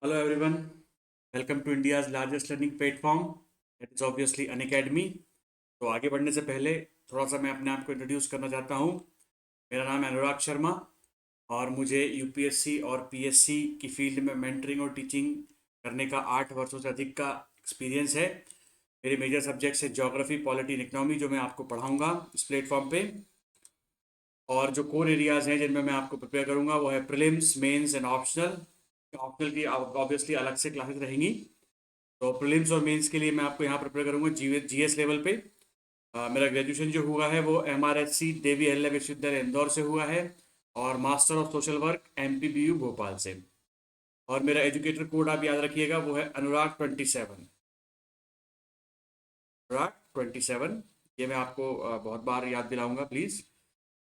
Hello everyone, welcome to India's largest learning platform, that is obviously Unacademy। तो आगे बढ़ने से पहले थोड़ा सा मैं अपने आप को इंट्रोड्यूस करना चाहता हूँ। मेरा नाम है अनुराग शर्मा और मुझे यूपीएससी और पीएससी की फील्ड में मेंटरिंग और टीचिंग करने का 8 वर्षों से अधिक का एक्सपीरियंस है। मेरे मेजर सब्जेक्ट्स है ज्योग्राफी, पॉलिटी एंड इकोनॉमी, जो मैं आपको पढ़ाऊँगा इस प्लेटफॉर्म पे। और जो कोर एरियाज़ हैं जिनमें मैं आपको प्रिपेयर करूँगा वो है prelims, mains and optional. Optional की ऑब्वियसली अलग से क्लासेस रहेंगी। तो प्रीलिम्स और मेंस के लिए मैं आपको यहाँ प्रिपेयर करूँगा जीएस लेवल पे। मेरा ग्रेजुएशन जो हुआ है वो एमआरएससी देवी अहिल्या विश्वविद्यालय इंदौर से हुआ है और master of social work MPBU Bhopal से। और मेरा एजुकेटर कोड आप याद रखिएगा, वो है अनुराग 27। अनुराग 27, ये मैं आपको बहुत बार याद दिलाऊंगा प्लीज़।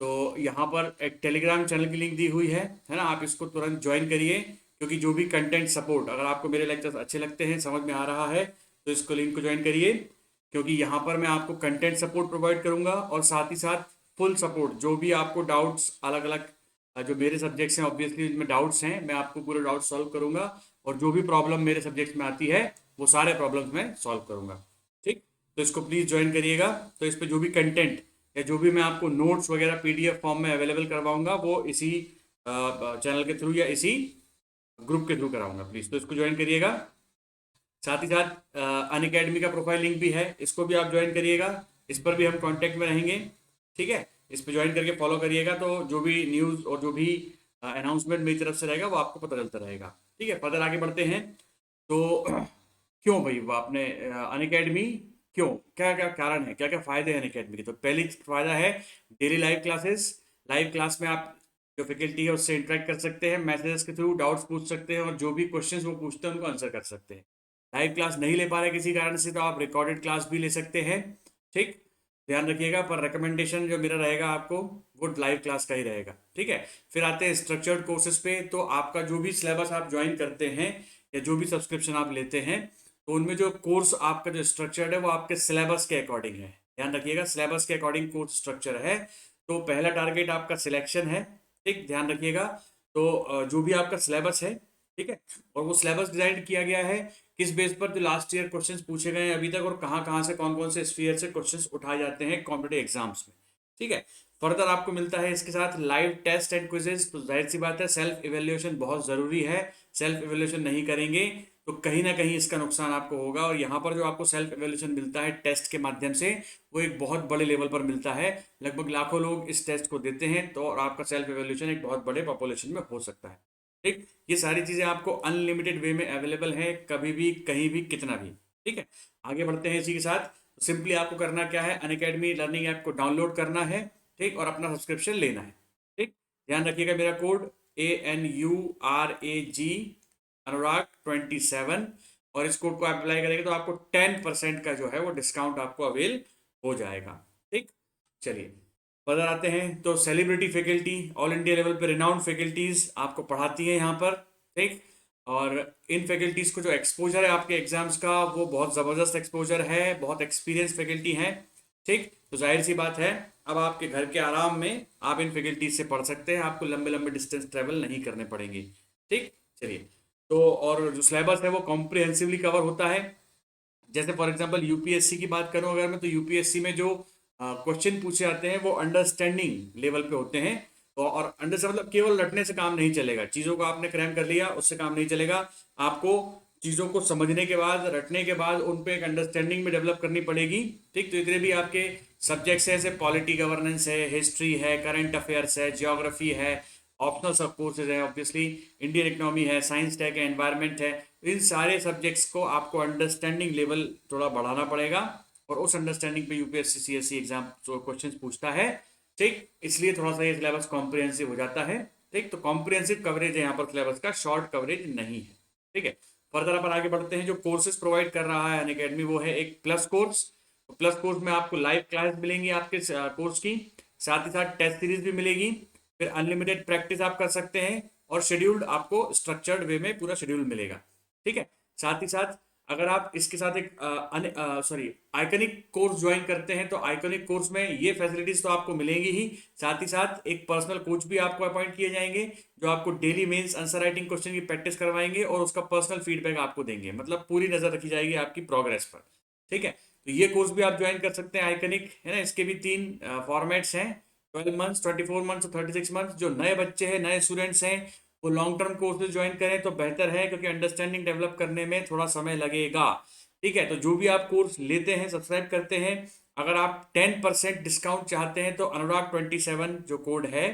तो यहाँ पर एक टेलीग्राम चैनल की लिंक दी हुई है ना, आप इसको तुरंत ज्वाइन करिए। क्योंकि जो भी कंटेंट सपोर्ट, अगर आपको मेरे लेक्चर्स अच्छे लगते हैं, समझ में आ रहा है, तो इसको लिंक को ज्वाइन करिए। क्योंकि यहाँ पर मैं आपको कंटेंट सपोर्ट प्रोवाइड करूँगा और साथ ही साथ फुल सपोर्ट। जो भी आपको डाउट्स अलग अलग जो मेरे सब्जेक्ट्स हैं, ऑब्वियसली इनमें डाउट्स हैं, मैं आपको पूरे डाउट सॉल्व करूँगा। और जो भी प्रॉब्लम मेरे सब्जेक्ट में आती है वो सारे प्रॉब्लम्स मैं सॉल्व करूँगा। ठीक, तो इसको प्लीज़ ज्वाइन करिएगा। तो इस पर जो भी कंटेंट या जो भी मैं आपको नोट्स वगैरह पीडीएफ फॉर्म में अवेलेबल करवाऊंगा वो इसी चैनल के थ्रू या इसी ग्रुप के थ्रू कराऊंगा। प्लीज़ तो इसको ज्वाइन करिएगा। साथ ही साथ अनअकैडमी का प्रोफाइल लिंक भी है, इसको भी आप ज्वाइन करिएगा। इस पर भी हम कांटेक्ट में रहेंगे। ठीक है, इस पर ज्वाइन करके फॉलो करिएगा, तो जो भी न्यूज़ और जो भी अनाउंसमेंट मेरी तरफ से रहेगा वो आपको पता चलता रहेगा। ठीक है, फर्दर आगे बढ़ते हैं। तो क्यों भाई वो आपने अनअकैडमी, क्यों, क्या क्या कारण है, क्या क्या फ़ायदे हैं अनअकैडमी के? तो पहली फ़ायदा है daily live classes. Live class में आप जो फैकल्टी है उससे इंटरेक्ट कर सकते हैं, मैसेजेस के थ्रू डाउट्स पूछ सकते हैं और जो भी क्वेश्चंस वो पूछते हैं उनको आंसर कर सकते हैं। लाइव क्लास नहीं ले पा रहे किसी कारण से, तो आप रिकॉर्डेड क्लास भी ले सकते हैं। ठीक, ध्यान रखिएगा, पर रिकमेंडेशन जो मेरा रहेगा आपको वो लाइव क्लास का ही रहेगा। ठीक है, फिर आते हैं स्ट्रक्चर्ड कोर्सेज पे। तो आपका जो भी सिलेबस आप ज्वाइन करते हैं या जो भी सब्सक्रिप्शन आप लेते हैं, तो उनमें जो कोर्स आपका जो स्ट्रक्चर्ड है वो आपके सिलेबस के अकॉर्डिंग है। ध्यान रखिएगा, सिलेबस के अकॉर्डिंग कोर्स स्ट्रक्चर है। तो पहला टारगेट आपका सिलेक्शन है। ठीक, ध्यान रखिएगा। तो जो भी आपका सिलेबस है, ठीक है, और वो सिलेबस डिजाइन किया गया है किस बेस पर? जो लास्ट ईयर क्वेश्चंस पूछे गए हैं अभी तक और कहाँ कहाँ से कौन कौन से स्फीयर से क्वेश्चंस उठाए जाते हैं कॉम्पिटेटिव एग्जाम्स में। ठीक है, फर्दर आपको मिलता है इसके साथ लाइव टेस्ट एंड क्विजेज। तो जाहिर सी बात है, सेल्फ इवेल्युएशन बहुत ज़रूरी है। सेल्फ इवेल्युएशन नहीं करेंगे तो कहीं ना कहीं इसका नुकसान आपको होगा। और यहाँ पर जो आपको सेल्फ इवेल्युएशन मिलता है टेस्ट के माध्यम से, वो एक बहुत बड़े लेवल पर मिलता है। लगभग लाखों लोग इस टेस्ट को देते हैं, तो और आपका सेल्फ इवेल्युएशन एक बहुत बड़े पॉपुलेशन में हो सकता है। ठीक, ये सारी चीज़ें आपको अनलिमिटेड वे में अवेलेबल है, कभी भी कहीं भी कितना भी। ठीक है, आगे बढ़ते हैं इसी के साथ। सिंपली आपको करना क्या है, अनअकैडमी लर्निंग ऐप को डाउनलोड करना है। ठीक, और अपना सब्सक्रिप्शन लेना है। ठीक, ध्यान रखिएगा, मेरा कोड ANURAG अनुराग 27, और इस कोड को आप अप्लाई करेंगे तो आपको 10% का जो है वो डिस्काउंट आपको अवेल हो जाएगा। ठीक, चलिए फर्दर आते हैं। तो celebrity faculty, all India level पे रिनाउंड फैकल्टीज आपको पढ़ाती हैं यहाँ पर। ठीक, और इन फैकल्टीज को जो एक्सपोजर है आपके एग्जाम्स का वो बहुत ज़बरदस्त एक्सपोजर है, बहुत एक्सपीरियंस फैकल्टी हैं। ठीक, तो जाहिर सी बात है, अब आपके घर के आराम में आप इन फैकल्टीज से पढ़ सकते हैं, आपको लंबे लंबे डिस्टेंस ट्रेवल नहीं करने पड़ेंगे। ठीक, चलिए। तो और जो सिलेबस है वो कॉम्प्रिहेंसिवली कवर होता है। जैसे फॉर एग्जांपल यूपीएससी की बात करूं अगर मैं, तो यूपीएससी में जो क्वेश्चन पूछे जाते हैं वो अंडरस्टैंडिंग लेवल पे होते हैं। तो और अंडर से मतलब केवल रटने से काम नहीं चलेगा, चीज़ों को आपने क्रैम कर लिया उससे काम नहीं चलेगा। आपको चीज़ों को समझने के बाद, रटने के बाद उन पे एक अंडरस्टैंडिंग में डेवलप करनी पड़ेगी। ठीक, तो इतने भी आपके सब्जेक्ट्स हैं, जैसे पॉलिटी गवर्नेंस है, हिस्ट्री है, करंट अफेयर्स है, जियोग्राफी है, ऑप्शनल सब कोर्सेज है, ऑब्वियसली इंडियन इकोनॉमी है, साइंस टेक है, एनवायरनमेंट है। इन सारे सब्जेक्ट्स को आपको अंडरस्टैंडिंग लेवल थोड़ा बढ़ाना पड़ेगा, और उस अंडरस्टैंडिंग पे यूपीएससी सीएससी एग्जाम जो क्वेश्चन पूछता है। ठीक, इसलिए थोड़ा सा ये सिलेबस कॉम्प्रिहेंसिव हो जाता है। ठीक, तो कॉम्प्रिहेंसिव कवरेज है यहाँ पर सिलेबस का, शॉर्ट कवरेज नहीं है। ठीक है, फर्दर अपन आगे बढ़ते हैं। जो कोर्सेज प्रोवाइड कर रहा है अनअकैडमी वो है एक प्लस कोर्स। तो प्लस कोर्स में आपको लाइव क्लास मिलेंगी आपके कोर्स की, साथ ही साथ टेस्ट सीरीज भी मिलेगी, फिर अनलिमिटेड प्रैक्टिस आप कर सकते हैं, और शेड्यूल्ड आपको स्ट्रक्चर्ड वे में पूरा शेड्यूल मिलेगा। ठीक है, साथ ही साथ अगर आप इसके साथ एक आइकनिक कोर्स ज्वाइन करते हैं तो आइकनिक कोर्स में ये फैसिलिटीज तो आपको मिलेंगी ही, साथ ही साथ एक पर्सनल कोच भी आपको अपॉइंट किए जाएंगे जो आपको daily mains answer writing question की प्रैक्टिस करवाएंगे और उसका पर्सनल फीडबैक आपको देंगे, मतलब पूरी नजर रखी जाएगी आपकी प्रोग्रेस पर। ठीक है, तो ये कोर्स भी आप ज्वाइन कर सकते हैं आइकनिक, है ना। इसके भी 3 फॉर्मेट्स हैं, 12 मंथ्स, 24 मंथ्स और 36 मंथ्स। जो नए बच्चे हैं, नए स्टूडेंट्स हैं, वो लॉन्ग टर्म कोर्सेज ज्वाइन करें तो बेहतर है, क्योंकि अंडरस्टैंडिंग डेवलप करने में थोड़ा समय लगेगा। ठीक है, तो जो भी आप कोर्स लेते हैं, सब्सक्राइब करते हैं, अगर आप 10% डिस्काउंट चाहते हैं तो अनुराग 27 जो कोड है,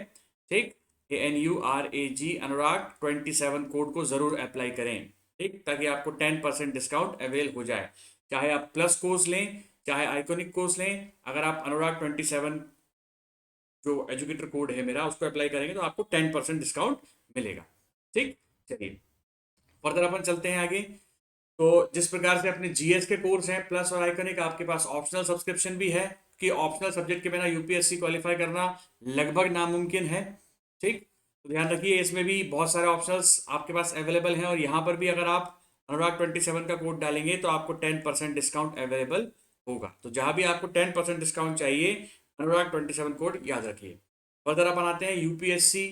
ठीक, ANURAG अनुराग 27 कोड को जरूर अप्लाई करें, ठीक, ताकि आपको 10% डिस्काउंट अवेल हो जाए। चाहे आप प्लस कोर्स लें, चाहे आइकॉनिक कोर्स लें, अगर आप अनुराग 27 जो एजुकेटर कोड है मेरा उसको अप्लाई करेंगे तो आपको 10% डिस्काउंट मिलेगा। ठीक, चलिए फर्दर अपन चलते हैं आगे। तो जिस प्रकार से अपने जीएस के कोर्स हैं प्लस और आइकनिक, आपके पास ऑप्शनल सब्सक्रिप्शन भी है कि ऑप्शनल सब्जेक्ट के बिना यूपीएससी क्वालिफाई करना लगभग नामुमकिन है। ठीक, तो ध्यान रखिए इसमें भी बहुत सारे ऑप्शनल्स आपके पास अवेलेबल हैं, और यहाँ पर भी अगर आप अनुराग 27 का कोड डालेंगे तो आपको 10% डिस्काउंट अवेलेबल होगा। तो जहाँ भी आपको 10% डिस्काउंट चाहिए, अनुराग 27 कोड याद रखिए। फर्दर अपन आते हैं यूपीएससी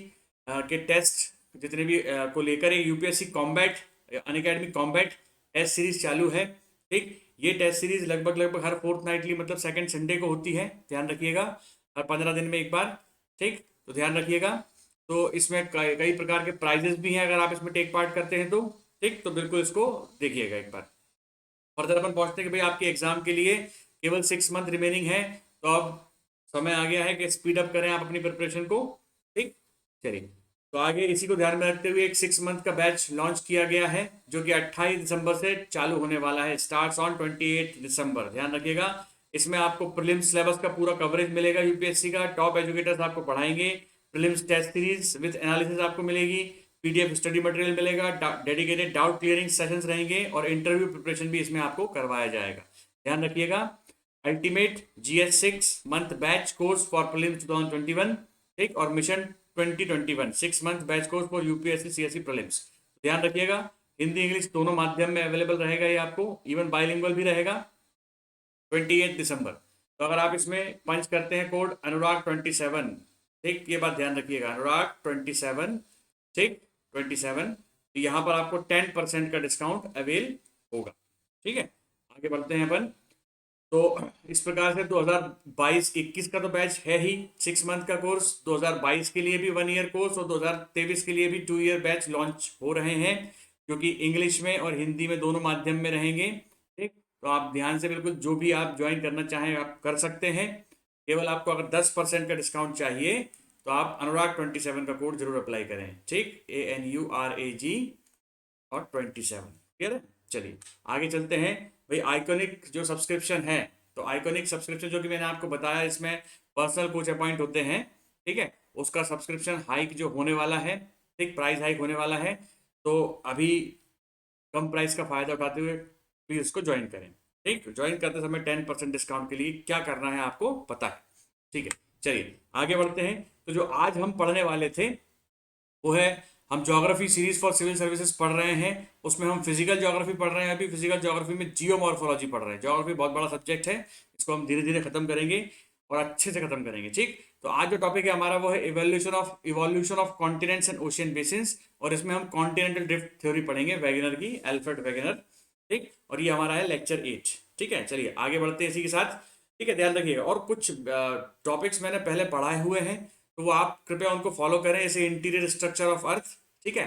के टेस्ट जितने भी को लेकर, UPSC combat Unacademy combat test series चालू है। ठीक, ये टेस्ट सीरीज लगभग लगभग हर फोर्थ नाइटली मतलब सेकंड संडे को होती है, ध्यान रखिएगा, हर 15 दिन में एक बार। ठीक, तो ध्यान रखिएगा। तो इसमें कई प्रकार के प्राइजेस भी हैं अगर आप इसमें टेक पार्ट करते हैं तो। ठीक, तो बिल्कुल इसको देखिएगा एक बार। फर्दर अपन पहुंचते हैं कि भाई आपके एग्जाम के लिए केवल 6 मंथ रिमेनिंग है, तो अब समय आ गया है कि स्पीड अप करें आप अपनी प्रिपरेशन को। ठीक, चलिए, तो आगे इसी को ध्यान में रखते हुए एक 6 मंथ का बैच लॉन्च किया गया है जो कि 28 दिसंबर से चालू होने वाला है, स्टार्ट्स ऑन 28 दिसंबर, ध्यान रखिएगा। इसमें आपको प्रीलिम्स सिलेबस का पूरा कवरेज मिलेगा, यूपीएससी का टॉप एजुकेटर्स आपको पढ़ाएंगे, prelims test series with analysis आपको मिलेगी, पीडीएफ स्टडी मटेरियल मिलेगा, डेडिकेटेड डाउट क्लियरिंग सेशंस रहेंगे और इंटरव्यू प्रिपरेशन भी इसमें आपको करवाया जाएगा, ध्यान रखिएगा। Ultimate GS 6 month batch course for prelims 2021, ठीक, और mission 2021 6 month batch course for UPSC CSC prelims, ध्यान रखिएगा। हिंदी इंग्लिश दोनों माध्यम में अवेलेबल रहेगा ये आपको, इवन बाइलिंगुअल भी रहेगा। 28 दिसंबर, तो अगर आप इसमें पंच करते हैं कोड अनुराग 27, ठीक, ये बात ध्यान रखिएगा, अनुराग 27, ठीक, 27, तो यहाँ पर आपको 10% का डिस्काउंट अवेल होगा। ठीक है, आगे बढ़ते हैं अपन। तो इस प्रकार से 2022-21 का तो बैच है ही 6 मंथ का कोर्स, 2022 के लिए भी 1 ईयर कोर्स और 2023 के लिए भी 2 ईयर बैच लॉन्च हो रहे हैं, जो कि इंग्लिश में और हिंदी में दोनों माध्यम में रहेंगे। ठीक, तो आप ध्यान से बिल्कुल जो भी आप ज्वाइन करना चाहें आप कर सकते हैं। केवल आपको अगर 10% का डिस्काउंट चाहिए तो आप अनुराग 27 का कोड जरूर अप्लाई करें। ठीक, ANURAG और 27, क्लियर है। चलिए आगे चलते हैं भाई। आइकॉनिक जो सब्सक्रिप्शन है, तो आइकॉनिक सब्सक्रिप्शन जो कि मैंने आपको बताया, इसमें पर्सनल कोच अपॉइंट होते हैं, ठीक है, उसका सब्सक्रिप्शन हाइक जो होने वाला है, ठीक, प्राइस हाइक होने वाला है, तो अभी कम प्राइस का फायदा उठाते हुए प्लीज इसको ज्वाइन करें। ठीक, ज्वाइन करते समय 10% डिस्काउंट के लिए क्या करना है आपको पता है। ठीक है, चलिए आगे बढ़ते हैं। तो जो आज हम पढ़ने वाले थे वो है, हम geography series for civil services पढ़ रहे हैं, उसमें हम फिजिकल ज्योग्राफी पढ़ रहे हैं। अभी फिजिकल ज्योग्राफी में जियोमॉर्फोलॉजी पढ़ रहे हैं। ज्योग्राफी बहुत बड़ा सब्जेक्ट है, इसको हम धीरे धीरे खत्म करेंगे और अच्छे से खत्म करेंगे। ठीक, तो आज जो टॉपिक है हमारा वो है evolution of continents and ocean basins, और इसमें हम कॉन्टिनेंटल ड्रिफ्ट थ्योरी पढ़ेंगे, वैगनर की, अल्फ्रेड वैगनर। ठीक, और ये हमारा है लेक्चर 8। ठीक है, चलिए आगे बढ़ते हैं इसी के साथ। ठीक है, ध्यान रखिएगा, और कुछ टॉपिक्स मैंने पहले पढ़ाए हुए हैं तो वो आप कृपया उनको फॉलो करें, जैसे इंटीरियर स्ट्रक्चर ऑफ अर्थ। ठीक है,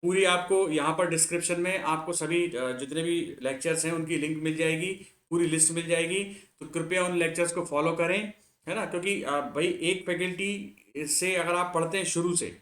पूरी आपको यहाँ पर डिस्क्रिप्शन में आपको सभी जितने भी लेक्चर्स हैं उनकी लिंक मिल जाएगी, पूरी लिस्ट मिल जाएगी, तो कृपया उन लेक्चर्स को फॉलो करें, है ना। क्योंकि भाई एक फैकल्टी से अगर आप पढ़ते हैं शुरू से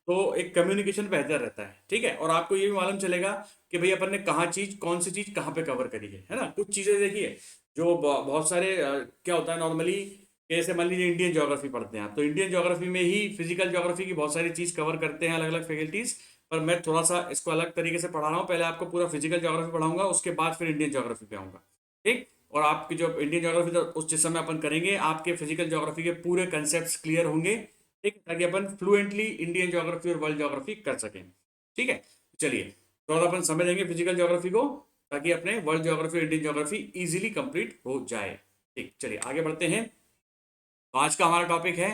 तो एक कम्युनिकेशन बेहतर रहता है। ठीक है, और आपको ये भी मालूम चलेगा कि भाई अपन ने कहाँ चीज, कौन सी चीज कहाँ पे कवर करी है ना। कुछ चीजें देखिए जो बहुत सारे क्या होता है नॉर्मली, जैसे मान लीजिए इंडियन ज्योग्राफी पढ़ते हैं आप, तो इंडियन ज्योग्राफी में ही फिजिकल ज्योग्राफी की बहुत सारी चीज कवर करते हैं अलग अलग फैकल्टीज, पर मैं थोड़ा सा इसको अलग तरीके से पढ़ा रहा हूँ। पहले आपको पूरा फिजिकल ज्योग्राफी पढ़ाऊंगा, उसके बाद फिर इंडियन ज्योग्राफी पे आऊंगा। ठीक, और आपकी जो इंडियन ज्योग्राफी तो उस जिस समय अपन करेंगे, आपके फिजिकल ज्योग्राफी के पूरे कंसेप्ट क्लियर होंगे, ठीक, ताकि अपन फ्लुएंटली इंडियन ज्योग्राफी और वर्ल्ड ज्योग्राफी कर सकें। ठीक है, चलिए थोड़ा अपन समझेंगे फिजिकल ज्योग्राफी को। ताकि अपने वर्ल्ड ज्योग्राफी और इंडियन ज्योग्राफी इजीली कंप्लीट हो जाए। ठीक, चलिए आगे बढ़ते हैं। तो आज का हमारा टॉपिक है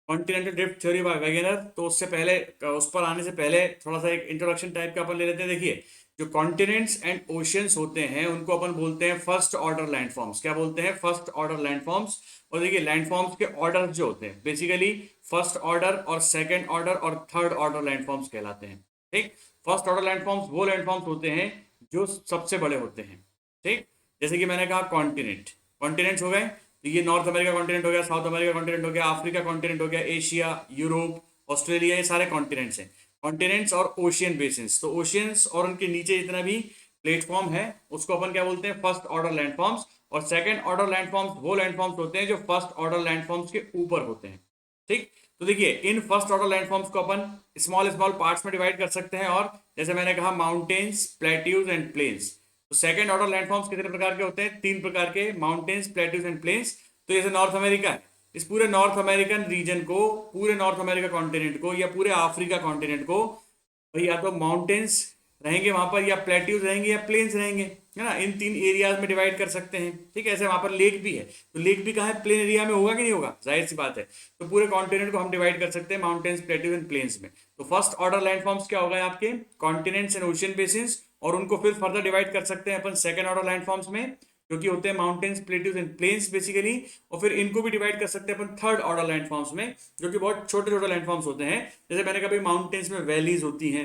continental drift theory by Wegener. तो उससे पहले, उस पर आने से पहले थोड़ा सा एक इंट्रोडक्शन टाइप का अपन ले लेते हैं। देखिए, जो कॉन्टिनेंट्स एंड ओशियंस होते हैं उनको अपन बोलते हैं फर्स्ट ऑर्डर लैंडफॉर्म्स। क्या बोलते हैं? First order landforms. और देखिए, लैंडफॉर्म्स के ऑर्डर जो होते हैं बेसिकली फर्स्ट ऑर्डर और सेकेंड ऑर्डर और थर्ड ऑर्डर लैंडफॉर्म्स कहलाते हैं। ठीक, फर्स्ट ऑर्डर लैंडफॉर्म्स वो लैंडफॉर्म्स होते हैं जो सबसे बड़े होते हैं। ठीक, जैसे कि मैंने कहा कॉन्टिनेंट, कॉन्टिनेंट्स हो गए, तो ये नॉर्थ अमेरिका कॉन्टिनेंट हो गया, साउथ अमेरिका कॉन्टिनेंट हो गया, अफ्रीका कॉन्टिनेंट हो गया, एशिया, यूरोप, ऑस्ट्रेलिया, ये सारे कॉन्टिनेंट्स हैं। कॉन्टिनेंट्स और ओशियन बेसिन्स, तो ओशियंस और उनके नीचे जितना भी प्लेटफॉर्म है उसको अपन क्या बोलते हैं? First order landforms. और सेकंड ऑर्डर लैंडफॉर्म्स वो लैंडफॉर्म्स होते हैं जो फर्स्ट ऑर्डर लैंडफॉर्म्स के ऊपर होते हैं। ठीक, तो देखिए, इन फर्स्ट ऑर्डर लैंडफॉर्म्स को अपन स्मॉल स्मॉल पार्ट्स में डिवाइड कर सकते हैं। और जैसे मैंने कहा माउंटेन्स, प्लेट्यूज एंड प्लेन्स। तो सेकंड ऑर्डर लैंडफॉर्म्स कितने प्रकार के होते हैं? 3 प्रकार के, माउंटेन्स, प्लेट्यूज एंड प्लेन्स। तो जैसे नॉर्थ अमेरिका है, इस पूरे नॉर्थ अमेरिकन रीजन को, पूरे नॉर्थ अमेरिका कॉन्टिनेंट को या पूरे अफ्रीका कॉन्टिनेंट को भाई या तो माउंटेन्स रहेंगे वहां पर, या प्लेट्यूज रहेंगे, या प्लेन्स रहेंगे, है ना। इन 3 एरियाज में डिवाइड कर सकते हैं। ठीक है, ऐसे वहां पर लेक भी है, तो लेक भी कहाँ है? प्लेन एरिया में होगा कि नहीं होगा? जाहिर सी बात है। तो पूरे कॉन्टिनेंट को हम डिवाइड कर सकते हैं माउंटेन्स, प्लेट्यूज एंड प्लेन्स में। तो फर्स्ट ऑर्डर लैंडफॉर्म्स क्या हो गए आपके? Continents and ocean basins. और उनको फिर फर्दर डिवाइड कर सकते हैं अपन सेकंड ऑर्डर लैंडफॉर्म्स में, जो कि होते हैं mountains, plateaus and plains basically. और फिर इनको भी डिवाइड कर सकते हैं अपन थर्ड ऑर्डर लैंडफॉर्म्स में, जो कि बहुत छोटे छोटे लैंडफॉर्म्स होते हैं। जैसे मैंने कहा माउंटेन्स में वैलीज होती हैं,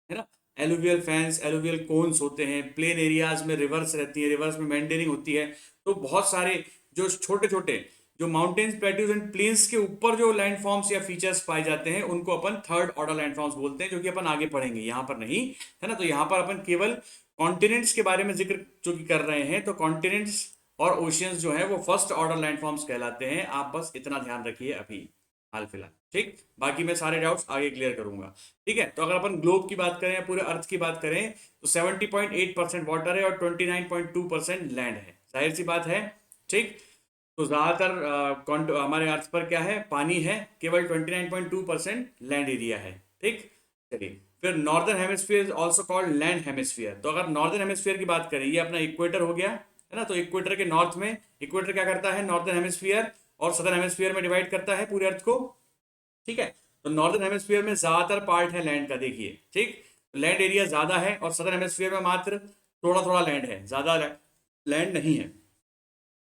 है ना, एलुवियल फैंस, एलुवियल कोन्स होते हैं, प्लेन एरियाज में रिवर्स रहती है, रिवर्स में मेंडेरिंग होती है। तो बहुत सारे जो छोटे छोटे जो माउंटेन्स, प्लेट्यूज एंड प्लेन्स के ऊपर जो लैंडफॉर्म्स या फीचर्स पाए जाते हैं उनको अपन थर्ड ऑर्डर लैंडफॉर्म्स बोलते हैं, जो कि अपन आगे पढ़ेंगे, यहाँ पर नहीं, है ना। तो यहाँ पर अपन केवल कॉन्टिनेंट्स के बारे में जिक्र जो कि कर रहे हैं। तो कॉन्टिनेंट्स और ओशियंस जो है वो फर्स्ट ऑर्डर लैंडफॉर्म्स कहलाते हैं। आप बस इतना ध्यान रखिए अभी हाल फिलहाल। ठीक, बाकी मैं सारे डाउट्स आगे क्लियर करूंगा। ठीक है, तो अगर अपन ग्लोब की बात करें या पूरे अर्थ की बात करें तो 70.8% वाटर है और 29.2% लैंड है। जाहिर सी बात है। ठीक, तो ज़्यादातर हमारे अर्थ पर क्या है? पानी है, केवल 29.2% लैंड एरिया है। ठीक, चलिए फिर northern hemisphere is also called land hemisphere. तो अगर नॉर्दर्न हेमिस्फीयर की बात करें, ये अपना इक्वेटर हो गया, है ना। तो इक्वेटर के नॉर्थ में, इक्वेटर क्या करता है? नॉर्दर्न हेमिस्फीयर और सदर्न हेमिस्फीयर में डिवाइड करता है पूरे अर्थ को। ठीक है, तो नॉर्दर्न हेमिस्फीयर में ज्यादातर पार्ट है लैंड का, देखिए। ठीक, लैंड एरिया ज्यादा है और सदर्न हेमिस्फीयर में मात्र थोड़ा थोड़ा लैंड है, ज्यादा लैंड नहीं है।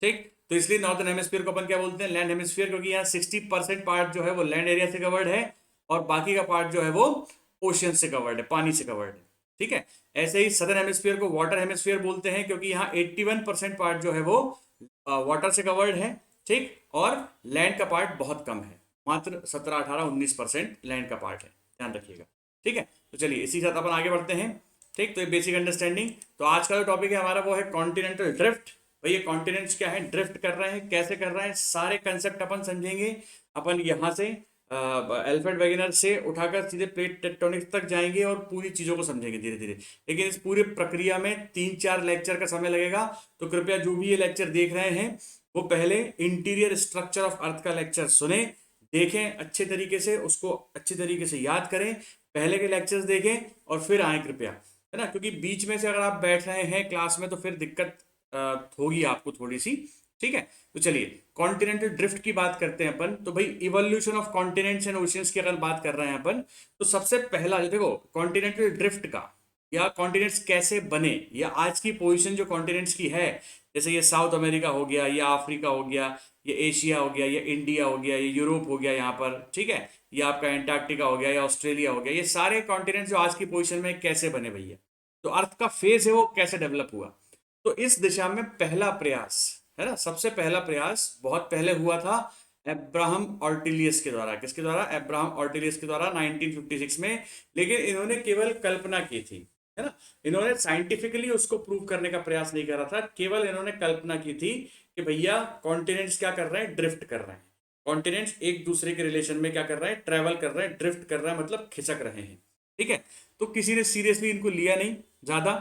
ठीक, तो इसलिए नॉर्दर्न हेमिस्फीयर को अपन क्या बोलते हैं? लैंड हेमिस्फीयर, क्योंकि यहाँ 60% पार्ट जो है वो लैंड एरिया से कवर्ड है और बाकी का पार्ट जो है वो ओशियन से कवर्ड है, पानी से कवर्ड है। ठीक है, ऐसे ही सदर्न हेमिस्फीयर को वाटर हेमिस्फीयर बोलते हैं, क्योंकि यहाँ 81% पार्ट जो है वो वाटर से कवर्ड है। ठीक, और लैंड का पार्ट बहुत कम है, मात्र 17, 18, 19% लैंड का पार्ट है, ध्यान रखिएगा। ठीक है, तो चलिए इसी साथ अपन आगे बढ़ते हैं। ठीक, तो ये बेसिक अंडरस्टैंडिंग। तो आज का जो टॉपिक है हमारा वो है कॉन्टिनेंटल ड्रिफ्ट। भाई ये कॉन्टिनेंट्स क्या है, ड्रिफ्ट कर रहे हैं, कैसे कर रहे हैं, सारे कंसेप्ट अपन समझेंगे। अपन यहाँ से अल्फ्रेड वेगेनर से उठाकर सीधे प्लेट टेक्टोनिक्स तक जाएंगे और पूरी चीज़ों को समझेंगे धीरे धीरे। लेकिन इस पूरी प्रक्रिया में 3-4 लेक्चर का समय लगेगा। तो कृपया जो भी ये लेक्चर देख रहे हैं वो पहले इंटीरियर स्ट्रक्चर ऑफ अर्थ का लेक्चर सुने, देखें अच्छे तरीके से, उसको अच्छे तरीके से याद करें, पहले के लेक्चर्स देखें और फिर आए कृपया, है ना। क्योंकि बीच में से अगर आप बैठ रहे हैं क्लास में तो फिर दिक्कत होगी आपको थोड़ी सी। ठीक है, तो चलिए कॉन्टिनेंटल ड्रिफ्ट की बात करते हैं अपन। तो भाई evolution of continents and oceans की अगर बात कर रहे हैं अपन, तो सबसे पहला देखो कॉन्टिनेंटल ड्रिफ्ट का, या कॉन्टिनेंट्स कैसे बने, या आज की पोजीशन जो कॉन्टिनेंट्स की है, जैसे ये साउथ अमेरिका हो गया, या अफ्रीका हो गया, ये एशिया हो गया, ये इंडिया हो गया, ये यूरोप हो गया यहाँ पर। ठीक है, ये आपका एंटार्क्टिका हो गया, या ऑस्ट्रेलिया हो गया, ये सारे कॉन्टिनेंट्स जो आज की पोजीशन में कैसे बने भैया, तो अर्थ का फेज है वो कैसे डेवलप हुआ। तो इस दिशा में पहला प्रयास, है ना, सबसे पहला प्रयास बहुत पहले हुआ था अब्राहम ऑर्टिलियस के द्वारा। किसके द्वारा? अब्राहम ऑर्टिलियस के द्वारा 1956 में। लेकिन इन्होंने केवल कल्पना की थी, है ना। इन्होंने साइंटिफिकली उसको प्रूव करने का प्रयास नहीं करा था, केवल इन्होंने कल्पना की थी कि भैया कॉन्टिनेंट्स क्या कर रहे हैं? ड्रिफ्ट कर रहे हैं। कॉन्टिनेंट्स एक दूसरे के रिलेशन में क्या कर रहे हैं? ट्रेवल कर रहे हैं, ड्रिफ्ट कर रहे हैं, मतलब खिसक रहे हैं। ठीक है, तो किसी ने सीरियसली इनको लिया नहीं ज्यादा।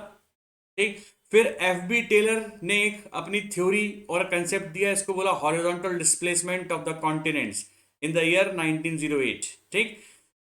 ठीक, फिर एफ बी टेलर ने एक अपनी थ्योरी और कंसेप्ट दिया, इसको बोला horizontal displacement of the continents in the year 1908। ठीक,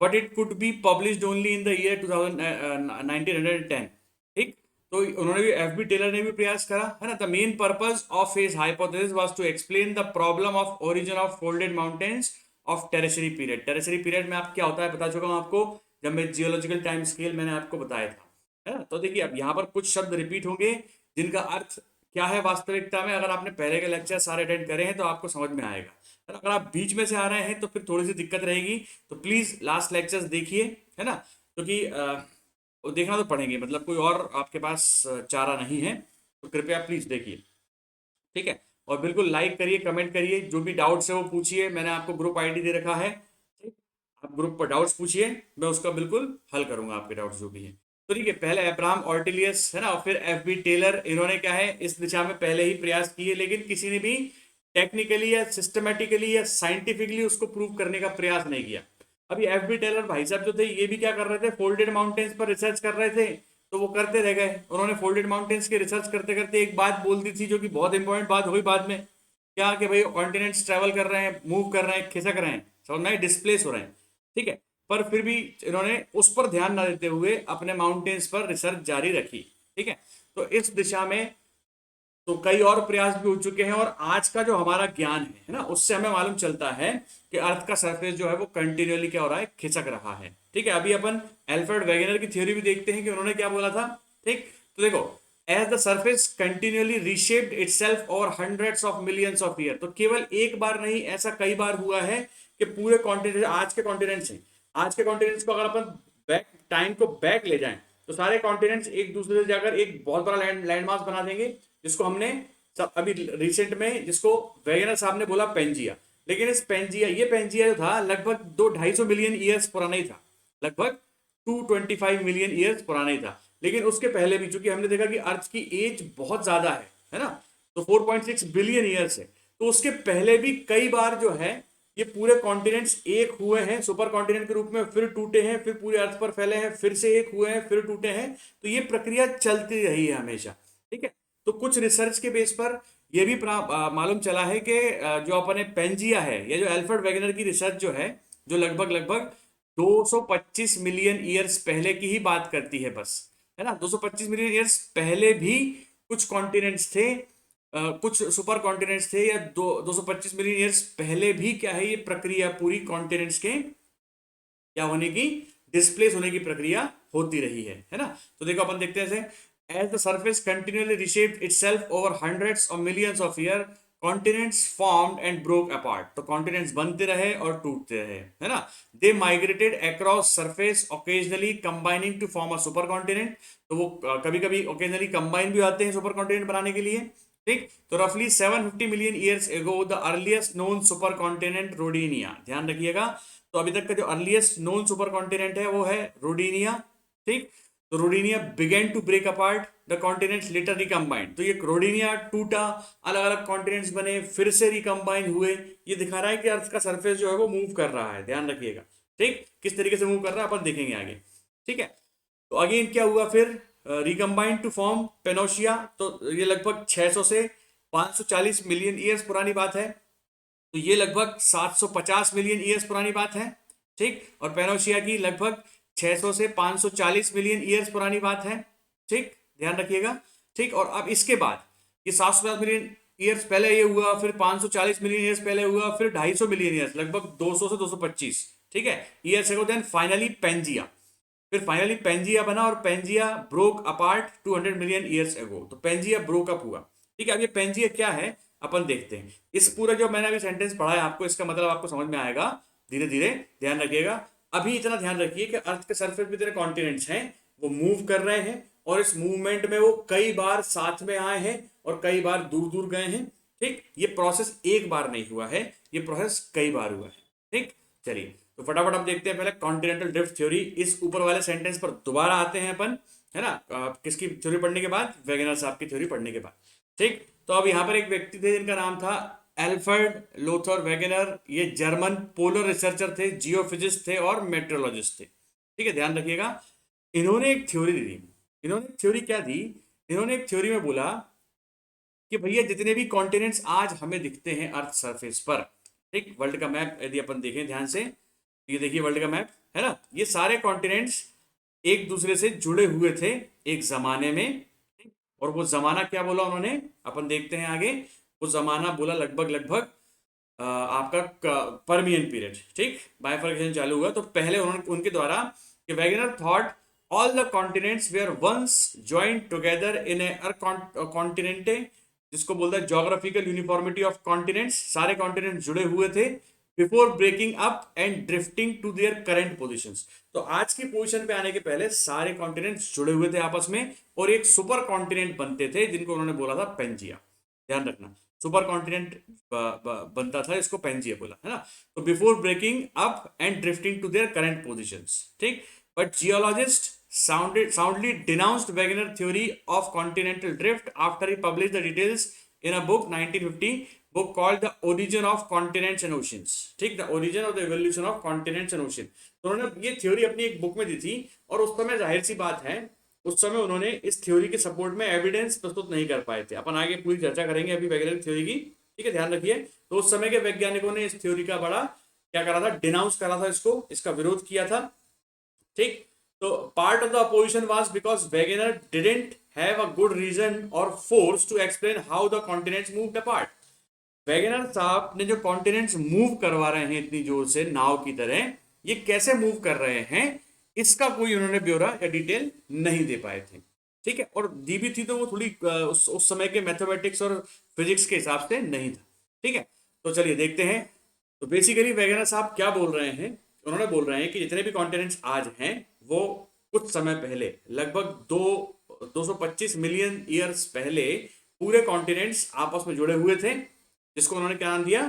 but it could be published only in the year 1910। ठीक, तो उन्होंने भी, एफ बी टेलर ने भी प्रयास करा, है ना। The main purpose of his hypothesis was to explain the problem of origin of folded mountains of tertiary period. Tertiary period में आप क्या होता है बता चुका हूं आपको, जब मैं जियोलॉजिकल टाइम स्केल मैंने आपको बताया था, है ना। तो देखिए अब यहाँ पर कुछ शब्द रिपीट होंगे जिनका अर्थ क्या है वास्तविकता में, अगर आपने पहले के लेक्चर सारे अटेंड करे हैं तो आपको समझ में आएगा। और अगर आप बीच में से आ रहे हैं तो फिर थोड़ी सी दिक्कत रहेगी, तो प्लीज लास्ट लेक्चर्स देखिए, है ना, क्योंकि वो देखना तो पड़ेंगे, मतलब कोई और आपके पास चारा नहीं है, तो कृपया प्लीज देखिए, ठीक है। और बिल्कुल लाइक करिए, कमेंट करिए, जो भी डाउट्स है वो पूछिए, मैंने आपको ग्रुप आईडी दे रखा है, ठीक। आप ग्रुप पर डाउट्स पूछिए, मैं उसका बिल्कुल हल करूंगा आपके डाउट्स जो भी हैं। तो ठीक है, पहले अब्राहम ऑर्टिलियस, है ना, और फिर एफ बी टेलर, इन्होंने क्या है इस दिशा में पहले ही प्रयास किए, लेकिन किसी ने भी टेक्निकली या सिस्टमेटिकली या साइंटिफिकली उसको प्रूव करने का प्रयास नहीं किया। अभी एफ बी टेलर भाई साहब जो थे, ये भी क्या कर रहे थे, फोल्डेड माउंटेन्स पर रिसर्च कर रहे थे, तो वो करते रह गए। उन्होंने फोल्डेड माउंटेन्स के रिसर्च करते करते एक बात बोल दी थी, जो कि बहुत इंपॉर्टेंट बात हुई बाद में, क्या कि भाई कॉन्टिनेंट्स ट्रेवल कर रहे हैं, मूव कर रहे हैं, खिसक रहे हैं, समझ में, डिस्प्लेस हो रहे हैं, ठीक है। पर फिर भी इन्होंने उस पर ध्यान न देते हुए अपने माउंटेन्स पर रिसर्च जारी रखी, ठीक है। तो इस दिशा में तो कई और प्रयास भी हो चुके हैं, और आज का जो हमारा ज्ञान है ना, उससे हमें मालूम चलता है कि अर्थ का सरफेस जो है वो कंटिन्यूअली क्या हो रहा है, खिसक रहा है, ठीक है। अभी अपन एल्फ्रेड वेगनर की थ्योरी भी देखते हैं कि उन्होंने क्या बोला था, ठीक। तो देखो, as the surface continuously reshaped itself over hundreds of millions of year, तो केवल एक बार नहीं, ऐसा कई बार हुआ है कि पूरे कॉन्टिनेंट, आज के कॉन्टिनेंट्स हैं, आज के कॉन्टिनेंट्स को अगर अपन बैक टाइम को बैक ले जाएं, तो सारे कॉन्टिनेंट्स एक दूसरे से जाकर एक बहुत बड़ा लैंड मास बना देंगे, जिसको हमने सब अभी रिसेंट में, जिसको वेगनर साहब ने बोला पेंजिया। लेकिन इस पेंजिया, ये पेंजिया जो था लगभग 200-250 मिलियन ईयर्स पुराना ही था, लगभग 225 मिलियन ईयर्स पुराना ही था। लेकिन उसके पहले भी, चूंकि हमने देखा कि अर्थ की एज बहुत ज्यादा है ना, तो 4.6 बिलियन ईयर्स है, तो उसके पहले भी कई बार जो है ये पूरे कॉन्टिनेंट्स एक हुए हैं सुपर कॉन्टिनेंट के रूप में, फिर टूटे हैं, फिर पूरे अर्थ पर फैले हैं, फिर से एक हुए हैं, फिर टूटे हैं, तो ये प्रक्रिया चलती रही है हमेशा, ठीक है। तो कुछ रिसर्च के बेस पर यह भी मालूम चला है कि जो अपने पेंजिया है, या जो अल्फ्रेड वेगनर की रिसर्च जो है, जो लगभग लगभग 225 मिलियन ईयर्स पहले की ही बात करती है बस, है ना। 225 मिलियन ईयर्स पहले भी कुछ कॉन्टिनेंट्स थे, कुछ सुपर कॉन्टिनेंट्स थे, या 225 मिलियन ईयर्स पहले भी क्या है, ये प्रक्रिया पूरी कॉन्टिनेंट्स के क्या होने की, डिस्प्लेस होने की प्रक्रिया होती रही है ना। तो देखो अपन देखते हैं, as the surface continually reshaped itself over hundreds of millions of years, continents formed and broke apart, तो continents बनते रहे और टूटते रहे, है ना। they migrated across surface occasionally combining to form a supercontinent, तो वो कभी कभी occasionally combine भी आते हैं सुपर कॉन्टिनेंट बनाने के लिए, ठीक। तो रफली 750 मिलियन ईयर्स एगो the earliest known super continent Rodinia, ध्यान रखिएगा। तो अभी तक का जो अर्लीस्ट नोन सुपर कॉन्टिनेंट है वो है रोडिनिया, ठीक। तो Rodinia began to break apart, the continents later recombined, तो ये रोडिनिया टूटा, अलग अलग कॉन्टिनेंट्स बने, फिर से रिकम्बाइन हुए, ये दिखा रहा है कि अर्थ का सरफेस जो है वो मूव कर रहा है, ध्यान रखिएगा, ठीक। किस तरीके से मूव कर रहा है अपन देखेंगे आगे, ठीक है। तो अगेन क्या हुआ फिर, रिकम्बाइन टू फॉर्म पेनोशिया, तो ये लगभग 600 से 540 मिलियन ईयर्स पुरानी बात है, तो ये लगभग 750 मिलियन ईयर्स पुरानी बात है, ठीक। और पेनोशिया की लगभग 600 से 540 मिलियन ईयर्स पुरानी बात है, ठीक, ध्यान रखिएगा, ठीक। और अब इसके बाद ये 750 मिलियन ईयर्स पहले ये हुआ, फिर 540 मिलियन ईयर्स पहले हुआ, फिर 250 मिलियन ईयर्स, लगभग 200 से 225, ठीक है, years ago, then finally Pangaea, फिर फाइनली पेंजिया बना, और Pangaea broke apart 200 million years ago, तो पेंजिया ब्रोक अप हुआ, ठीक है। अब ये पेंजिया क्या है अपन देखते हैं। इस पूरा जो मैंने अभी सेंटेंस पढ़ा है आपको, इसका मतलब आपको समझ में आएगा धीरे धीरे, ध्यान रखिएगा। अभी इतना ध्यान रखिए कि अर्थ के सरफेस पे जितने कॉन्टिनेंट्स हैं वो मूव कर रहे हैं, और इस मूवमेंट में वो कई बार साथ में आए हैं और कई बार दूर दूर गए हैं, ठीक। ये प्रोसेस एक बार नहीं हुआ है, ये प्रोसेस कई बार हुआ है, ठीक। चलिए तो फटाफट आप देखते हैं पहले कॉन्टिनेंटल ड्रिफ्ट थ्योरी, इस ऊपर वाले सेंटेंस पर दोबारा आते हैं अपन, है ना, किसकी थ्योरी पढ़ने के बाद, वेगनर साहब की थ्योरी पढ़ने के बाद, ठीक। तो अब यहाँ पर एक व्यक्ति थे जिनका नाम था एल्फ्रेड लोथर वेगनर, ये जर्मन पोलर रिसर्चर थे, जियोफिजिस्ट थे और मेट्रोलॉजिस्ट थे, ठीक है, ध्यान रखिएगा। इन्होंने एक थ्योरी दी, इन्होंने थ्योरी क्या दी, इन्होंने एक थ्योरी में बोला कि भैया जितने भी कॉन्टिनेंट्स आज हमें दिखते हैं अर्थ सरफेस पर, ठीक, वर्ल्ड का मैप यदि अपन देखें ध्यान से, ये देखिए वर्ल्ड का मैप, है ना, ये सारे कॉन्टिनेंट्स एक दूसरे से जुड़े हुए थे एक जमाने में, और वो जमाना क्या बोला उन्होंने, अपन देखते हैं आगे। वो जमाना बोला लगभग लगभग आपका परमियन पीरियड, ठीक। बाइफर्केशन चालू हुआ तो पहले उन्होंने उनके द्वारा कि Wegener thought all the continents were once joint together in a continent, जिसको बोलता है जोग्राफिकल यूनिफॉर्मिटी ऑफ कॉन्टिनेंट्स, सारे कॉन्टिनेंट जुड़े हुए थे before breaking up and drifting to their current positions. तो आज की पोजीशन पे आने के पहले सारे कॉन्टिनेंट्स जुड़े हुए थे आपस में और एक सुपर कॉन्टिनेंट बनते थे जिनको उन्होंने बोला था पेंजिया। ध्यान रखना, सुपर कॉन्टिनेंट बनता था, इसको पेंजिया बोला, है ना। तो before breaking up and drifting to their current positions, ठीक। But geologist soundly denounced Wegener theory of continental drift after he published the details in a book 1950 book called The Origin of Continents and Oceans, ठीक, The Origin of the Evolution of Continents and Ocean। तो उन्होंने ये theory अपनी एक book में दी थी और उस समय जाहिर सी बात है उस समय उन्होंने इस थ्योरी के सपोर्ट में एविडेंस प्रस्तुत नहीं कर पाए थे। अपन आगे पूरी चर्चा करेंगे अभी वेगनर थ्योरी की, ठीक है, ध्यान रखिए। तो उस समय के वैज्ञानिकों ने इस थ्योरी का बड़ा क्या करा था, डिनाउंस करा था इसको, इसका विरोध किया था, ठीक। तो part of the opposition was because Wegener didn't have a good reason or force to explain how the continents moved apart. Wegener साहब ने जो कॉन्टिनेंट्स मूव करवा रहे हैं इतनी जोर से नाव की तरह, ये कैसे मूव कर रहे हैं इसका कोई उन्होंने ब्यौरा या डिटेल नहीं दे पाए थे, ठीक है। और दी भी थी तो वो थोड़ी उस समय के मैथमेटिक्स और फिजिक्स के हिसाब से नहीं था, ठीक है। तो चलिए देखते हैं। तो बेसिकली वेगनर साहब क्या बोल रहे हैं, उन्होंने बोल रहे हैं कि जितने भी कॉन्टिनेंट्स आज हैं वो कुछ समय पहले लगभग 225 मिलियन ईयर्स पहले पूरे कॉन्टिनेंट्स आपस में जुड़े हुए थे, जिसको उन्होंने क्या नाम दिया,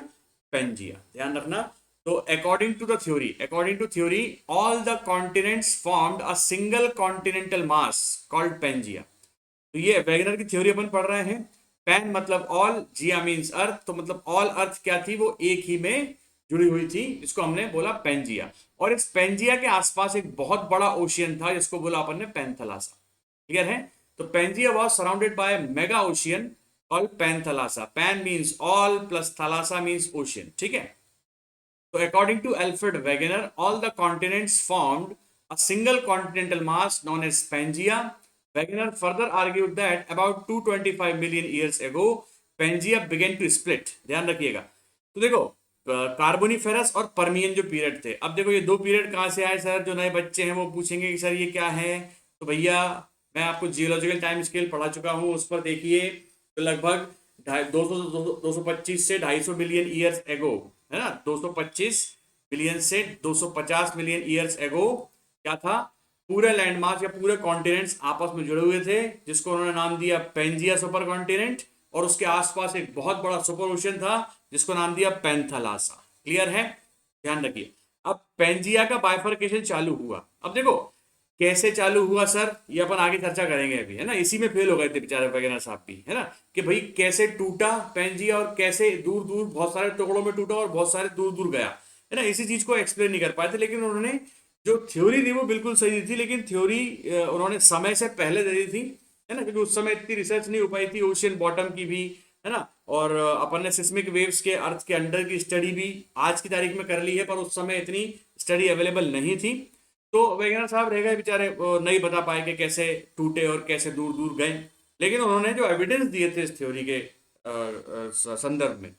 पेंजिया। ध्यान रखना। तो according to theory all the continents formed a single continental mass called Pangaea. तो ये वेगनर की थ्योरी अपन पढ़ रहे हैं। पेन मतलब ऑल, जिया मीन्स अर्थ, तो मतलब ऑल अर्थ क्या थी, वो एक ही में जुड़ी हुई थी, इसको हमने बोला पेंजिया। और इस पेंजिया के आसपास एक बहुत बड़ा ओशियन था जिसको बोला अपन ने पैंथलासा, क्लियर है। तो Pangaea was surrounded by mega ocean called Panthalassa. Pan means all plus thalassa means ocean, ठीक है। तो according to Alfred Wegener all the continents formed a single continental mass known as Pangaea. Wegener further argued that about 225 million years ago Pangaea began to split. ध्यान रखिएगा। तो देखो Carboniferous और Permian जो period थे, अब देखो ये दो पीरियड कहाँ से आए सर, जो नए बच्चे हैं वो पूछेंगे कि सर ये क्या है। तो भैया मैं आपको जियोलॉजिकल टाइम स्केल पढ़ा चुका हूँ, उस पर देखिए तो लगभग 225 से 250 मिलियन ईयर्स एगो, है ना, 225 मिलियन से 250 मिलियन ईयर्स एगो क्या था, पूरे लैंडमार्क या पूरे कॉन्टिनेंट्स आपस में जुड़े हुए थे, जिसको उन्होंने नाम दिया पेंजिया सुपर कॉन्टिनेंट। और उसके आसपास एक बहुत बड़ा सुपर ओशन था जिसको नाम दिया पैंथलासा। क्लियर है, ध्यान रखिए। अब पेंजिया का बाइफर्केशन चालू हुआ। अब देखो कैसे चालू हुआ सर, ये अपन आगे चर्चा करेंगे अभी, है ना। इसी में फेल हो गए थे बेचारे वगैरह साहब भी, है ना, कि भाई कैसे टूटा पेंजिया और कैसे दूर दूर बहुत सारे टुकड़ों में टूटा और बहुत सारे दूर दूर गया, है ना। इसी चीज को एक्सप्लेन नहीं कर पाए थे, लेकिन उन्होंने जो थ्योरी थी वो बिल्कुल सही थी, लेकिन थ्योरी उन्होंने समय से पहले दे दी थी, है ना, क्योंकि उस समय इतनी रिसर्च नहीं हो पाई थी ओशियन बॉटम की भी, है ना। और अपन ने सिस्मिक वेव्स के अर्थ के अंडर की स्टडी भी आज की तारीख में कर ली है, पर उस समय इतनी स्टडी अवेलेबल नहीं थी। तो वैज्ञानिक साहब रह गए बेचारे, नहीं बता पाए कि कैसे टूटे और कैसे दूर दूर गए। लेकिन उन्होंने जो एविडेंस दिए थे इस थ्योरी के संदर्भ में,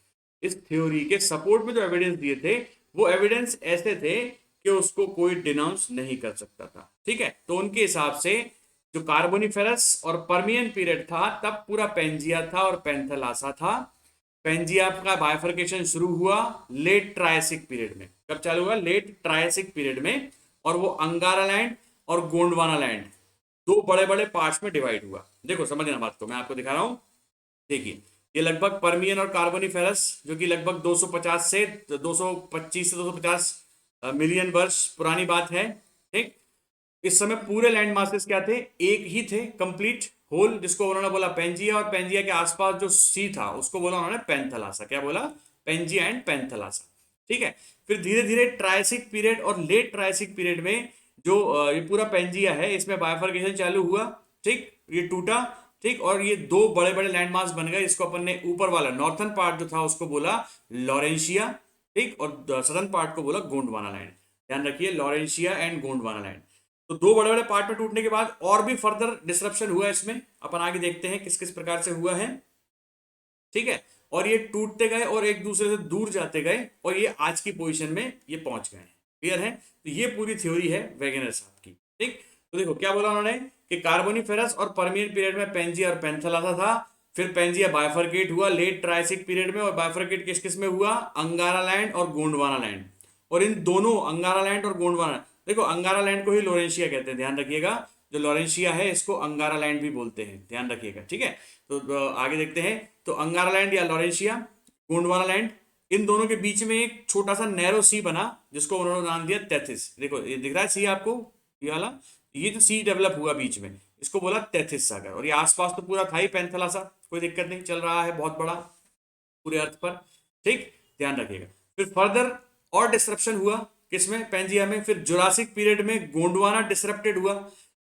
इस थ्योरी के सपोर्ट में जो एविडेंस दिए थे वो एविडेंस ऐसे थे कि उसको कोई डिनाउंस नहीं कर सकता था, ठीक है। तो उनके हिसाब से जो कार्बोनिफेरस और पर्मियन पीरियड था तब पूरा पेंजिया था और पैंथलासा था। पेंजिया का बाइफर्केशन शुरू हुआ लेट ट्रायसिक पीरियड में। कब चालू हुआ, लेट ट्रायसिक पीरियड में। और वो अंगारा लैंड और गोंडवाना लैंड दो बड़े बड़े पार्ट्स में डिवाइड हुआ। देखो समझना बात को, मैं आपको दिखा रहा हूं, देखिए ये लगभग पर्मियन और कार्बोनिफेरस जो कि लगभग 250 से 225 से 250 मिलियन वर्ष पुरानी बात है, ठीक। इस समय पूरे लैंड मासेस क्या थे, एक ही थे, कंप्लीट होल, जिसको उन्होंने बोला पेंजिया। और पेंजिया के आसपास जो सी था उसको बोला उन्होंने पैंथलासा। क्या बोला, पेंजिया एंड पैंथलासा, ठीक है। फिर धीरे धीरे ट्रायसिक पीरियड और लेट ट्रायसिक पीरियड में जो ये पूरा पेंजिया है इसमें बाइफर्केशन चालू हुआ, ठीक, ये टूटा, ठीक। और ये दो बड़े बड़े लैंडमार्क्स बन गए। इसको अपन ने ऊपर वाला नॉर्थन पार्ट जो था उसको बोला लॉरेंशिया, ठीक, और सदर्न पार्ट को बोला गोंडवाना लैंड। ध्यान रखिए, लॉरेंशिया एंड गोंडवाना लैंड। तो दो बड़े बड़े पार्ट में टूटने के बाद और भी फर्दर डिसरप्शन हुआ इसमें, अपन आगे देखते हैं किस किस प्रकार से हुआ है। ठीक है, और ये टूटते गए और एक दूसरे से दूर जाते गए और ये आज की पोजीशन में ये पहुंच गए हैं। क्लियर है? तो ये पूरी थ्योरी है वेगनर साहब की। ठीक, तो देखो क्या बोला उन्होंने कि कार्बोनिफेरस और परमियन पीरियड में पेंजिया और पेंथेलासा था, फिर पेंजिया बाइफरकेट हुआ लेट ट्राइसिक पीरियड में, और बाइफरकेट किस किस में हुआ, अंगारा लैंड और गोंडवाना लैंड। और इन दोनों अंगारा लैंड और गोंडवाना, देखो अंगारा लैंड को ही लोरेंशिया कहते हैं, ध्यान रखिएगा, जो लोरेंशिया है इसको अंगारा लैंड भी बोलते हैं, ध्यान रखिएगा। ठीक है, तो आगे देखते हैं। तो अंगारा लैंड या लोरेंशिया, गोंडवाना लैंड, इन दोनों के बीच में एक छोटा सा नैरो सी बना जिसको उन्होंने नाम दिया तैथिस। देखो ये दिख रहा है सी आपको, ये वाला, ये जो सी डेवलप हुआ बीच में इसको बोला तैथिस सागर। और ये आसपास तो पूरा था ही पेंथेलासा, कोई दिक्कत नहीं, चल रहा है बहुत बड़ा पूरे अर्थ पर। ठीक, ध्यान रखिएगा। फिर फर्दर और डिस्ट्रप्शन हुआ किसमें, पेंजिया में। फिर जुरासिक पीरियड में गोंडवाना डिसरप्टेड हुआ।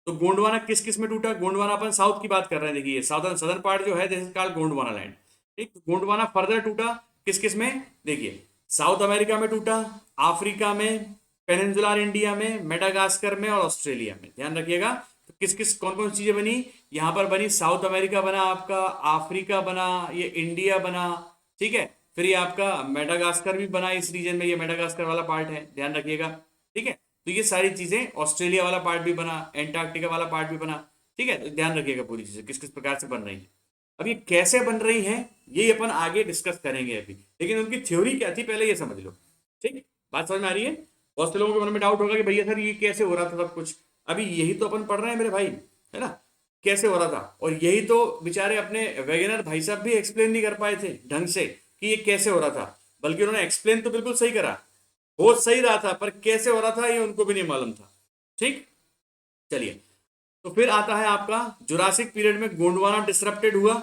तो गोंडवाना किस किस में टूटा, गोंडवाना अपन साउथ की बात कर रहे हैं, देखिए साउथर्न सदर्न पार्ट जो है this is called Gondwana land. ठीक, तो गोंडवाना फर्दर टूटा किस किस में, देखिए साउथ अमेरिका में टूटा, अफ्रीका में, पेनिनसुलर इंडिया में, मेडागास्कर में और ऑस्ट्रेलिया में। ध्यान रखिएगा, तो किस किस कौन कौन सी चीजें बनी, यहां पर बनी साउथ अमेरिका बना आपका, अफ्रीका बना, ये इंडिया बना। ठीक है, फिर ये आपका मेडागास्कर भी बना इस रीजन में, ये मेडागास्कर वाला पार्ट है, ध्यान रखिएगा। ठीक है, तो ये सारी चीजें, ऑस्ट्रेलिया वाला पार्ट भी बना, एंटार्क्टिका वाला पार्ट भी बना। ठीक है, तो ध्यान रखिएगा पूरी चीजें किस किस प्रकार से बन रही है। अब ये कैसे बन रही है ये अपन आगे डिस्कस करेंगे अभी, लेकिन उनकी थ्योरी क्या थी पहले ये समझ लो। ठीक, बात समझ में आ रही है? बहुत से लोगों के मन में डाउट होगा कि भैया सर ये कैसे हो रहा था सब कुछ, अभी यही तो अपन पढ़ रहे हैं मेरे भाई, है ना, कैसे हो रहा था। और यही तो बेचारे अपने वेगनर भाई साहब भी एक्सप्लेन नहीं कर पाए थे ढंग से कि ये कैसे हो रहा था, बल्कि उन्होंने एक्सप्लेन तो बिल्कुल सही करा, हो सही रहा था, पर कैसे हो रहा था ये उनको भी नहीं मालूम था। ठीक, चलिए, तो फिर आता है आपका जुरासिक पीरियड में गोंडवाना डिसरप्टेड हुआ।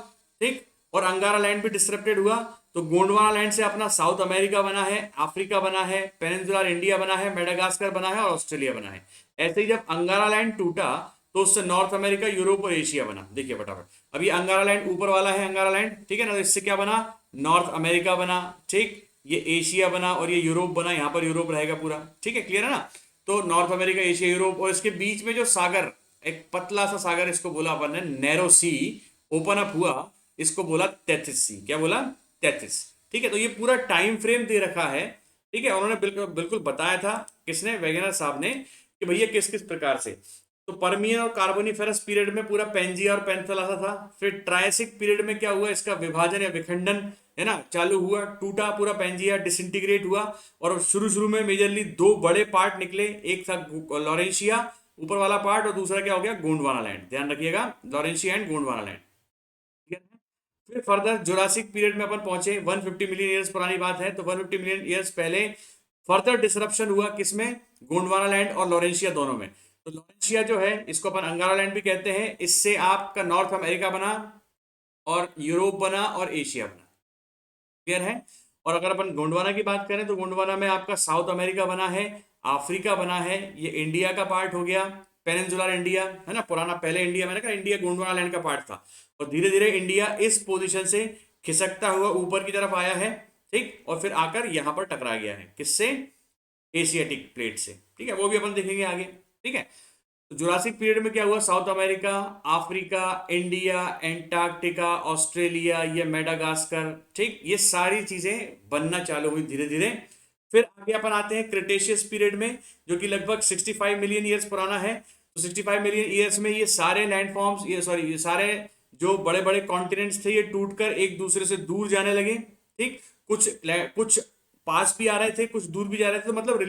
ठीक, और अंगारा लैंड भी डिसरप्टेड हुआ। तो गोंडवाना लैंड से अपना साउथ अमेरिका बना है, अफ्रीका बना है, पेनिनसुलर इंडिया बना है, मेडागास्कर बना है और ऑस्ट्रेलिया बना है। ऐसे ही जब अंगारा लैंड टूटा तो उससे नॉर्थ अमेरिका, यूरोप और एशिया बना। देखिए फटाफट, अभी अंगारा लैंड ऊपर वाला है, अंगारा लैंड, ठीक है ना, तो इससे क्या बना, नॉर्थ अमेरिका बना। ठीक, ये एशिया बना और ये यूरोप बना, यहां पर यूरोप रहेगा पूरा। ठीक है, क्लियर है ना? तो नॉर्थ अमेरिका, एशिया, यूरोप, और इसके बीच में जो सागर, एक पतला सा सागर, इसको बोला अपन ने नैरो सी, ओपन अप हुआ, इसको बोला तैथिस सी। क्या बोला? तैथिस। ठीक है, तो ये पूरा टाइम फ्रेम दे रखा है। ठीक है, उन्होंने बिल्कुल बिल्कुल बताया था, किसने, वेगनर साहब ने, कि भैया किस किस प्रकार से। तो पर्मियन और कार्बोनिफेरस पीरियड में पूरा पेंजिया और पेंथेलासा था। फिर ट्रायसिक पीरियड में क्या हुआ, इसका विभाजन या विखंडन, है ना, चालू हुआ, टूटा पूरा पेंजिया, डिसइंटीग्रेट हुआ। और शुरू शुरू में मेजरली दो बड़े पार्ट निकले, एक था लॉरेंशिया ऊपर वाला पार्ट, और दूसरा क्या हो गया, गोंडवाना लैंड। ध्यान रखिएगा, लॉरेंशिया एंड गोंडवाना लैंड। ठीक है, फिर फर्दर जुरासिक पीरियड में अपन पहुंचे, 150 मिलियन ईयर्स पुरानी बात है, तो 150 मिलियन ईयर्स पहले फर्दर डिसरप्शन हुआ किसमें, गोंडवाना लैंड और लॉरेंशिया दोनों में। तो लॉरेंशिया जो है इसको अपन अंगारा लैंड भी कहते हैं, इससे आपका नॉर्थ अमेरिका बना और यूरोप बना और एशिया बना। क्लियर है? और अगर अपन गोंडवाना की बात करें तो गोंडवाना में आपका साउथ अमेरिका बना है, अफ्रीका बना है, ये इंडिया का पार्ट हो गया, पेनिनसुलर इंडिया, है ना, पुराना पहले इंडिया, मैंने कहा इंडिया गोंडवाना लैंड का पार्ट था। और धीरे धीरे इंडिया इस पोजीशन से खिसकता हुआ ऊपर की तरफ आया है। ठीक, और फिर आकर यहां पर टकरा गया है, किससे, एशियाटिक प्लेट से। ठीक है, वो भी अपन देखेंगे आगे। ठीक है, तो जुरासिक पीरियड में क्या हुआ, south America, Africa, India, Antarctica, Australia, ये मेडागास्कर, ठीक, ये सारी चीजें बनना चालू हुई धीरे धीरे। फिर आगे अपन आते हैं क्रिटेशियस पीरियड में, जो कि लगभग 65 मिलियन ईयर्स पुराना है। तो 65 मिलियन ईयर्स में ये सारे लैंडफॉर्म्स, ये सारे जो बड़े बड़े कॉन्टिनेंट्स थे ये टूटकर एक दूसरे से दूर जाने लगे। ठीक, कुछ पास भी आ रहे थे, कुछ दूर भी जा रहे थे, तो मतलब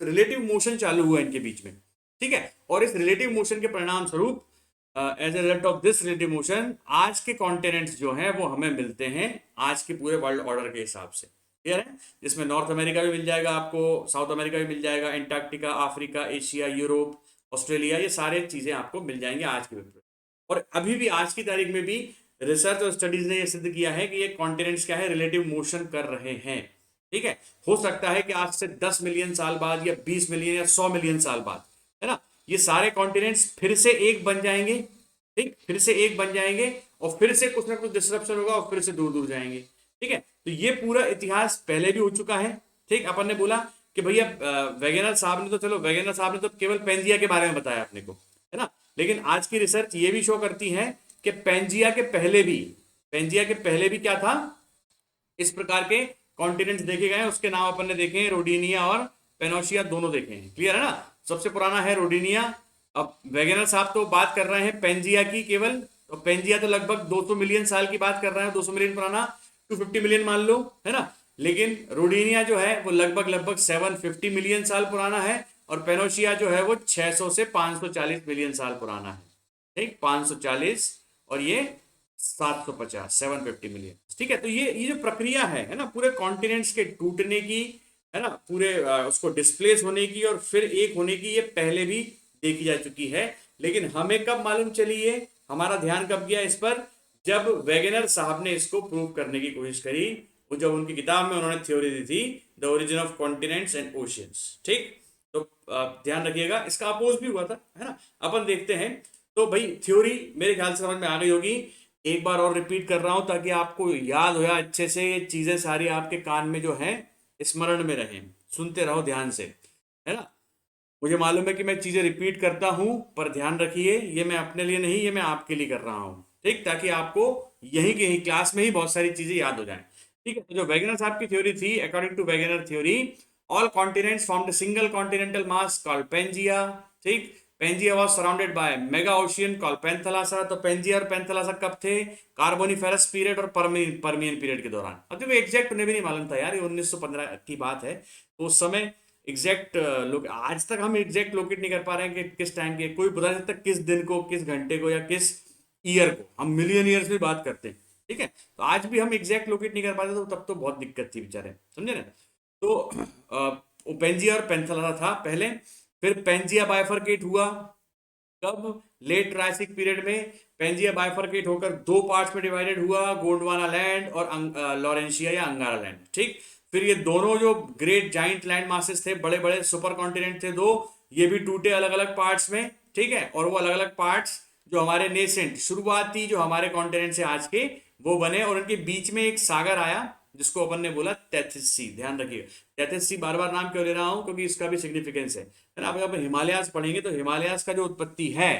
रिलेटिव मोशन चालू हुआ इनके बीच में। ठीक है, और इस रिलेटिव मोशन के परिणाम स्वरूप, as a result of this relative motion, आज के कॉन्टिनेंट्स जो हैं वो हमें मिलते हैं आज के पूरे वर्ल्ड ऑर्डर के हिसाब से। क्लियर है? जिसमें नॉर्थ अमेरिका भी मिल जाएगा आपको, साउथ अमेरिका भी मिल जाएगा, Antarctica, Africa, Asia, Europe, Australia, ये सारे चीजें आपको मिल जाएंगे आज के पेपर में। और अभी भी आज की तारीख में भी रिसर्च और स्टडीज ने यह सिद्ध किया है कि ये कॉन्टिनेंट्स क्या है, रिलेटिव मोशन कर रहे हैं। ठीक है, हो सकता है कि आज से 10 मिलियन साल बाद या 20 मिलियन या 100 मिलियन साल बाद, है ना, ये सारे कॉन्टिनेंट्स फिर से एक बन जाएंगे। ठीक, फिर से एक बन जाएंगे और फिर से कुछ ना कुछ डिस्ट्रप्शन होगा और फिर से दूर दूर जाएंगे। ठीक है, तो ये पूरा इतिहास पहले भी हो चुका है। ठीक, अपन ने बोला कि भैया वेगेनर साहब ने तो, चलो वेगेनर साहब ने तो केवल पेंजिया के बारे में बताया अपने को, है ना, लेकिन आज की रिसर्च ये भी शो करती है कि पेंजिया के पहले भी क्या था, इस प्रकार के कॉन्टिनेंट्स देखे गए हैं। उसके नाम अपन ने देखे हैं, रोडिनिया और पेनोशिया दोनों देखे हैं। क्लियर है ना? सबसे पुराना है रोडिनिया। अब वेगेनर साहब तो बात कर रहे हैं पेंजिया की केवल, तो पेंजिया तो लगभग 200 मिलियन साल की बात कर रहे हैं, 200 मिलियन पुराना, 250 मिलियन मान लो, है ना। लेकिन रोडिनिया जो है वो लगभग 750 मिलियन साल पुराना है, और पेनोशिया जो है वो 600 से 540 मिलियन साल पुराना है। ठीक, 540 और ये 750, 750 मिलियन। ठीक है, तो ये जो प्रक्रिया है ना, पूरे कॉन्टिनेंट्स के टूटने की, है ना, पूरे उसको डिस्प्लेस होने की और फिर एक होने की, ये पहले भी देखी जा चुकी है। लेकिन हमें कब मालूम चली है, हमारा ध्यान कब गया इस पर, जब वेगेनर साहब ने इसको प्रूव करने की कोशिश करी। वो जब उनकी किताब में उन्होंने थ्योरी दी थी, the origin of continents and oceans. ठीक, तो ध्यान रखिएगा, इसका अपोज भी हुआ था, है ना। अपन देखते हैं। तो भाई थ्योरी मेरे ख्याल से समझ में आ गई होगी। एक बार और रिपीट कर रहा हूं ताकि आपको याद हो या अच्छे से ये चीजें सारी आपके कान में जो है स्मरण में रहें। सुनते रहो ध्यान से, है ना। मुझे मालूम है कि मैं चीजें रिपीट करता हूं, पर ध्यान रखिए, ये मैं अपने लिए नहीं, ये मैं आपके लिए कर रहा हूं। ठीक, ताकि आपको यहीं के ही क्लास में ही बहुत सारी चीजें याद हो जाएं। ठीक है, तो जो वेगेनर साहब की थ्योरी थी, according to Wegener theory, all continents formed a single continental mass called Pangaea. ठीक, Pangaea was surrounded by mega ocean called Panthalassa. तो पेंजिया और पेंथलासा कब थे? कार्बोनिफेरस पीरियड और परमियन पीरियड के दौरान। अब देखो एग्जैक्ट उन्हें भी नहीं मालूम था यार, ये 1915 की बात है। तो उस समय एग्जैक्ट लोग आज तक हम एग्जैक्ट लोकेट नहीं कर पा रहे हैं कि किस टाइम के, कोई बता सकता किस दिन को, किस घंटे को, या किस ईयर को। हम मिलियन ईयर्स में बात करते हैं, ठीक है। तो आज भी हम एग्जैक्ट लोकेट नहीं कर पाते, तो तब तो बहुत दिक्कत थी बेचारे, समझे ना। तो पेंजिया और पेंथलासा था पहले, फिर पेंजिया बाइफरकेट हुआ कब? लेट ट्राइसिक पीरियड में पेंजिया बाइफरकेट होकर दो पार्ट्स में डिवाइडेड हुआ, गोंडवाना लैंड और लॉरेंशिया या अंगारा लैंड। ठीक, फिर ये दोनों जो ग्रेट जाइंट लैंड मासेस थे, बड़े बड़े सुपर कॉन्टिनेंट थे दो, ये भी टूटे अलग अलग पार्ट्स में। ठीक है, और वो अलग अलग पार्ट्स जो हमारे नेसेंट शुरुआती जो हमारे कॉन्टिनेंट से आज के, वो बने, और उनके बीच में एक सागर आया जिसको अपन ने बोला टेथिस सी। ध्यान रखिएगा, टेथिस सी बार बार नाम क्यों ले रहा हूं, क्योंकि इसका भी सिग्निफिकेंस है ना। अब आप हिमालयास पढ़ेंगे तो हिमालयास का जो उत्पत्ति है,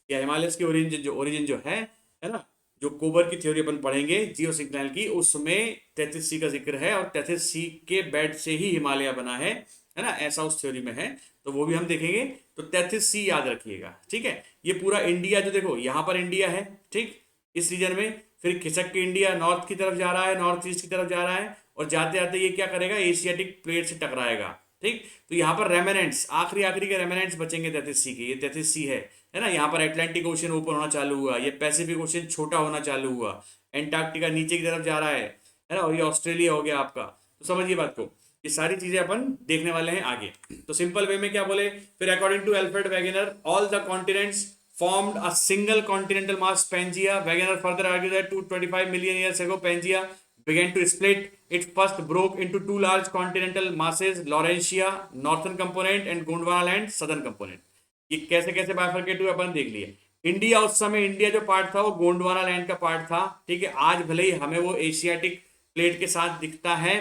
या हिमालयस की ओरिजिन जो है ना, जो कोबर की थ्योरी अपन पढ़ेंगे जियो सिग्नल की, उसमें 33C का जिक्र है, और 33C के बेड से ही हिमालय बना है ना, ऐसा उस थ्योरी में है। तो वो भी हम देखेंगे। तो 33C याद रखिएगा, ठीक है। ये पूरा इंडिया जो देखो, यहाँ पर इंडिया है, ठीक, इस रीजन में, फिर खिसक के इंडिया नॉर्थ की तरफ जा रहा है, नॉर्थ ईस्ट की तरफ जा रहा है, और जाते जाते ये क्या करेगा, एशियाटिक प्लेट से टकराएगा। ठीक, तो यहाँ पर रेमेनेंट्स, आखिरी आखिरी के रेमेनेंट्स बचेंगे 33C के। ये 33C है ना। यहाँ पर अटलांटिक ओशन ओपन होना चालू हुआ, ये पैसिफिक ओशन छोटा होना चालू हुआ, एंटार्क्टिका नीचे की तरफ जा रहा है ना, और ये ऑस्ट्रेलिया हो गया आपका। तो समझिए बात को, ये सारी चीजें अपन देखने वाले हैं आगे। तो सिंपल वे में क्या बोले फिर, according to Alfred Wegener, all the continents formed a single continental mass Pangaea. Wegener further argued that 225 million years ago Pangaea began to split. It first broke into two large continental masses, Laurentia northern component and Gondwana land southern component. ये कैसे कैसे bifurcate हुए अपन देख लिए। India, उस समय India जो part था वो गोंडवाना लैंड का पार्ट था, ठीक है। आज भले ही हमें वो एशियाटिक प्लेट के साथ दिखता है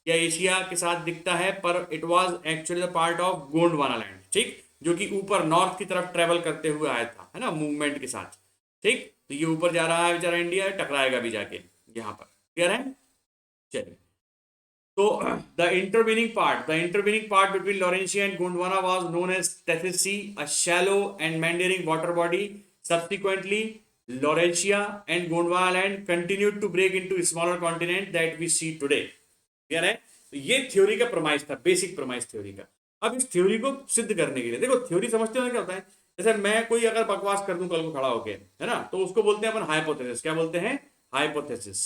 या एशिया के साथ दिखता है, पर it was actually the part of Gondwana land, ठीक, जो कि ऊपर नॉर्थ की तरफ ट्रेवल करते हुए आया था, है ना, मूवमेंट के साथ। ठीक, तो ये ऊपर जा रहा है बेचारा इंडिया, टकराएगा भी जाके यहाँ पर। क्लियर है? चलिए, तो the intervening part between Laurentia and Gondwana was known as Tethys sea, a shallow and meandering water body. Subsequently Laurentia and Gondwana land continued to break into smaller continent that we see today. Clear है? तो ये theory का premise था, basic premise theory का। अब इस theory को सिद्ध करने के लिए देखो, थ्योरी समझते हो ना क्या होता है। जैसे मैं कोई अगर बकवास कर दूं कल को खड़ा होके, है ना, तो उसको बोलते हैं अपन हाइपोथेसिस। क्या बोलते हैं? हाइपोथेसिस।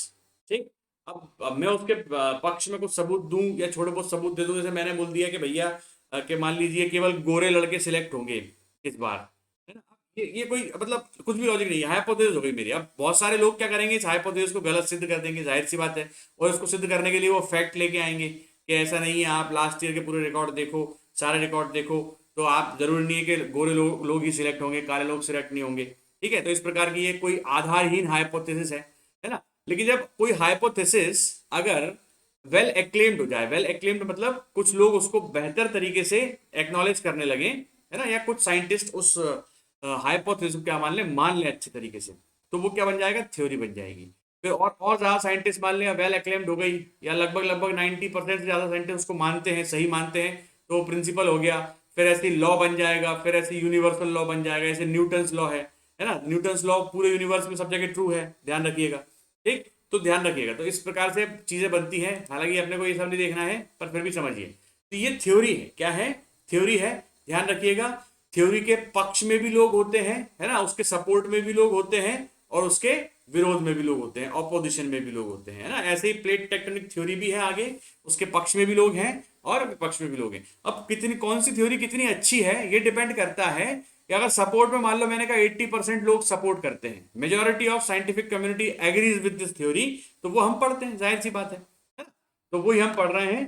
ठीक, अब मैं उसके पक्ष में कुछ सबूत दूं या छोटे बहुत सबूत दे दूं। जैसे मैंने बोल दिया कि भैया कि मान लीजिए केवल गोरे लड़के सिलेक्ट होंगे इस बार, है ना। ये कोई मतलब कुछ भी लॉजिक नहीं है, हाइपोथेसिस हो गई मेरी। अब बहुत सारे लोग क्या करेंगे, इस हाइपोथेसिस को गलत सिद्ध कर देंगे, जाहिर सी बात है। और इसको सिद्ध करने के लिए वो फैक्ट लेके आएंगे कि ऐसा नहीं है, आप लास्ट ईयर के पूरे रिकॉर्ड देखो, सारे रिकॉर्ड देखो, तो आप जरूरी नहीं है कि गोरे लोग ही सिलेक्ट होंगे, काले लोग सिलेक्ट नहीं होंगे। ठीक है, तो इस प्रकार की ये कोई आधारहीन हाइपोथेसिस है ना। लेकिन जब कोई हाइपोथेसिस अगर वेल एक्लेम्ड हो जाए। वेल एक्लेम्ड मतलब कुछ लोग उसको बेहतर तरीके से एक्नॉलेज करने लगे, है ना, या कुछ साइंटिस्ट उस हाइपोथेसिस को क्या मान लें अच्छे तरीके से, तो वो क्या बन जाएगा, थ्योरी बन जाएगी। फिर और ज्यादा साइंटिस्ट मान लिया, वेल एक्लेम्ड हो गई, या लगभग लगभग 90% से ज्यादा साइंटिस्ट उसको मानते हैं, सही मानते हैं, तो प्रिंसिपल हो गया। फिर ऐसे लॉ बन जाएगा, फिर ऐसे यूनिवर्सल लॉ बन जाएगा, जैसे न्यूटन्स लॉ है ना, न्यूटन्स लॉ पूरे यूनिवर्स में सब जगह ट्रू है, ध्यान रखिएगा। ठीक, तो ध्यान रखिएगा, तो इस प्रकार से चीजें बनती हैं। हालांकि अपने को ये सब नहीं देखना है, पर फिर भी समझिए, तो ये थ्योरी है, क्या है, थ्योरी है, ध्यान रखिएगा। थ्योरी के पक्ष में भी लोग होते हैं, है ना, उसके सपोर्ट में भी लोग होते हैं, और उसके विरोध में भी लोग होते हैं, ऑपोजिशन में भी लोग होते हैं, है ना। ऐसे ही प्लेट टेक्टोनिक थ्योरी भी है आगे, उसके पक्ष में भी लोग हैं और विपक्ष में भी लोग हैं। अब कितनी, कौन सी थ्योरी कितनी अच्छी है, ये डिपेंड करता है कि अगर सपोर्ट में मान लो मैंने कहा 80% लोग सपोर्ट करते हैं, majority of scientific community agrees with this theory, तो वो हम पढ़ते हैं, जाहिर सी बात है ना? तो वही हम पढ़ रहे हैं।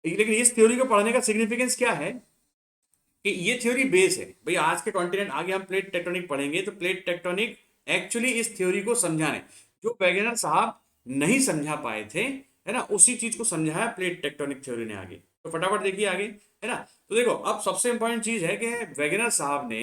लेकिन इस थ्योरी को पढ़ने का सिग्निफिकेंस क्या है कि ये थ्योरी बेस है भाई आज के कॉन्टिनेंट। आगे हम प्लेट टेक्टोनिक पढ़ेंगे, तो प्लेट टेक्टोनिक एक्चुअली इस थ्योरी को समझाने, जो वैगनर साहब नहीं समझा पाए थे, है ना, उसी चीज को समझाया प्लेट टेक्टोनिक थ्योरी ने आगे। तो फटाफट देखिए आगे, है ना। तो देखो, अब सबसे इंपॉर्टेंट चीज है कि वैगनर साहब ने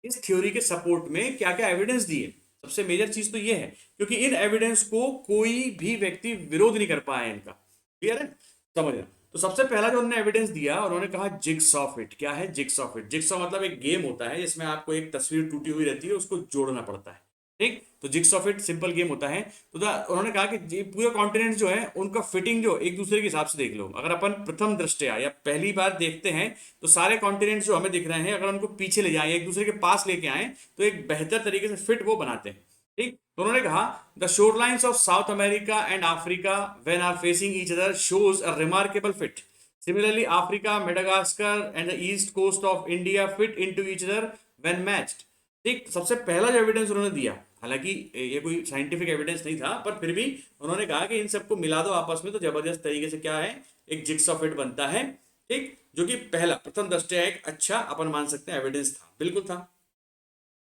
इस थ्योरी के सपोर्ट में क्या क्या एविडेंस दिए। सबसे मेजर चीज तो ये है, क्योंकि इन एविडेंस को कोई भी व्यक्ति विरोध नहीं कर पाया इनका। क्लियर है, समझना। तो सबसे पहला जो उन्होंने एविडेंस दिया, उन्होंने कहा जिग्सॉ फिट। क्या है जिग्सॉ फिट? जिग्सॉ मतलब एक गेम होता है जिसमें आपको एक तस्वीर टूटी हुई रहती है, उसको जोड़ना पड़ता है। ठीक, तो जिग्सॉ फिट सिंपल गेम होता है। तो उन्होंने कहा कि पूरे कॉन्टिनेंट जो है उनका फिटिंग जो एक दूसरे के हिसाब से देख लो। अगर अपन प्रथम दृष्टया या पहली बार देखते हैं, तो सारे कॉन्टिनेंट जो हमें दिख रहे हैं, अगर उनको पीछे ले जाए, एक दूसरे के पास लेके आए, तो एक बेहतर तरीके से फिट वो बनाते हैं। ठीक, तो उन्होंने कहा the shorelines of South America and Africa when are facing each other shows a remarkable fit. Similarly, Africa, Madagascar and the east coast of India fit into each other when matched. ठीक, तो सबसे पहला जो evidence उन्होंने दिया, हालांकि ये कोई साइंटिफिक एविडेंस नहीं था, पर फिर भी उन्होंने कहा कि इन सबको मिला दो आपस में, तो जबरदस्त तरीके से क्या है, एक जिग्सॉ फिट बनता है। ठीक, जो कि पहला प्रथम दृष्टया एक अच्छा अपन मान सकते हैं एविडेंस था, बिल्कुल था।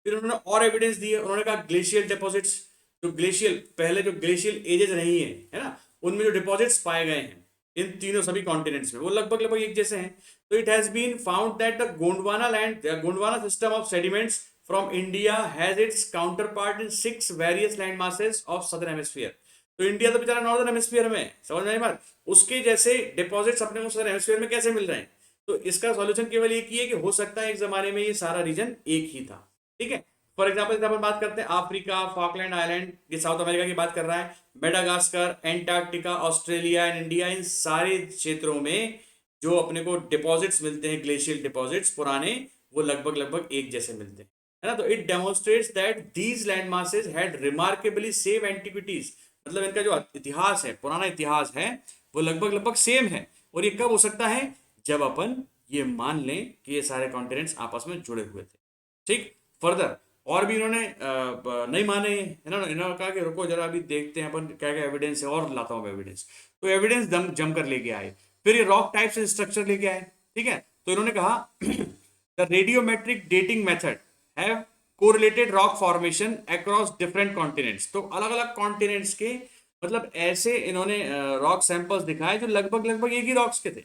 फिर उन्होंने और एविडेंस दिए, उन्होंने कहा ग्लेशियल डिपॉजिट्स, जो ग्लेशियल पहले जो ग्लेशियल एजेस रही है, है ना, उनमें जो डिपॉजिट्स पाए गए हैं इन तीनों सभी कॉन्टिनेंट्स में, वो लगभग लगभग एक जैसे हैं। तो it has been found that the Gondwana system of sediments from India has its counterpart in 6 various land masses of southern hemisphere. तो इंडिया तो बेचारा नॉर्दर्न हेमिस्फीयर में है, समझ में आई बात, उसके जैसे डिपॉजिट्स अपने को सदर्न हेमिस्फीयर में कैसे मिल रहे हैं? तो इसका सॉल्यूशन केवल एक ही है कि हो सकता है एक जमाने में ये सारा रीजन एक ही था। ठीक है, फॉर एग्जाम्पल जैसे अपन बात करते हैं अफ्रीका, फॉकलैंड आइलैंड, ये साउथ अमेरिका की बात कर रहा है, Madagascar, Antarctica, Australia and India, इन सारे क्षेत्रों में जो अपने को डिपॉजिट्स मिलते हैं, ग्लेशियल डिपॉजिट्स पुराने, वो लगभग लगभग एक जैसे मिलते हैं, है ना। तो it demonstrates that these land masses had remarkably same antiquities, मतलब इनका जो इतिहास है, पुराना इतिहास है, वो लगभग लगभग सेम है। और ये कब हो सकता है? जब अपन ये मान लें कि ये सारे कॉन्टिनेंट्स आपस में जुड़े हुए थे। ठीक, फर्दर और भी इन्होंने नहीं माने, है ना, इन्होंने कहा कि रुको जरा अभी देखते हैं अपन क्या क्या एविडेंस है, और लाता हूँ एविडेंस। तो एविडेंस जम कर लेके आए। फिर ये रॉक टाइप्स एंड स्ट्रक्चर लेके आए। ठीक है, तो इन्होंने कहा the radiometric dating method have correlated rock formation across different continents. तो अलग अलग कॉन्टिनेंट्स के मतलब ऐसे इन्होंने रॉक सैंपल्स दिखाए जो लगभग लगभग एक ही रॉक्स के थे।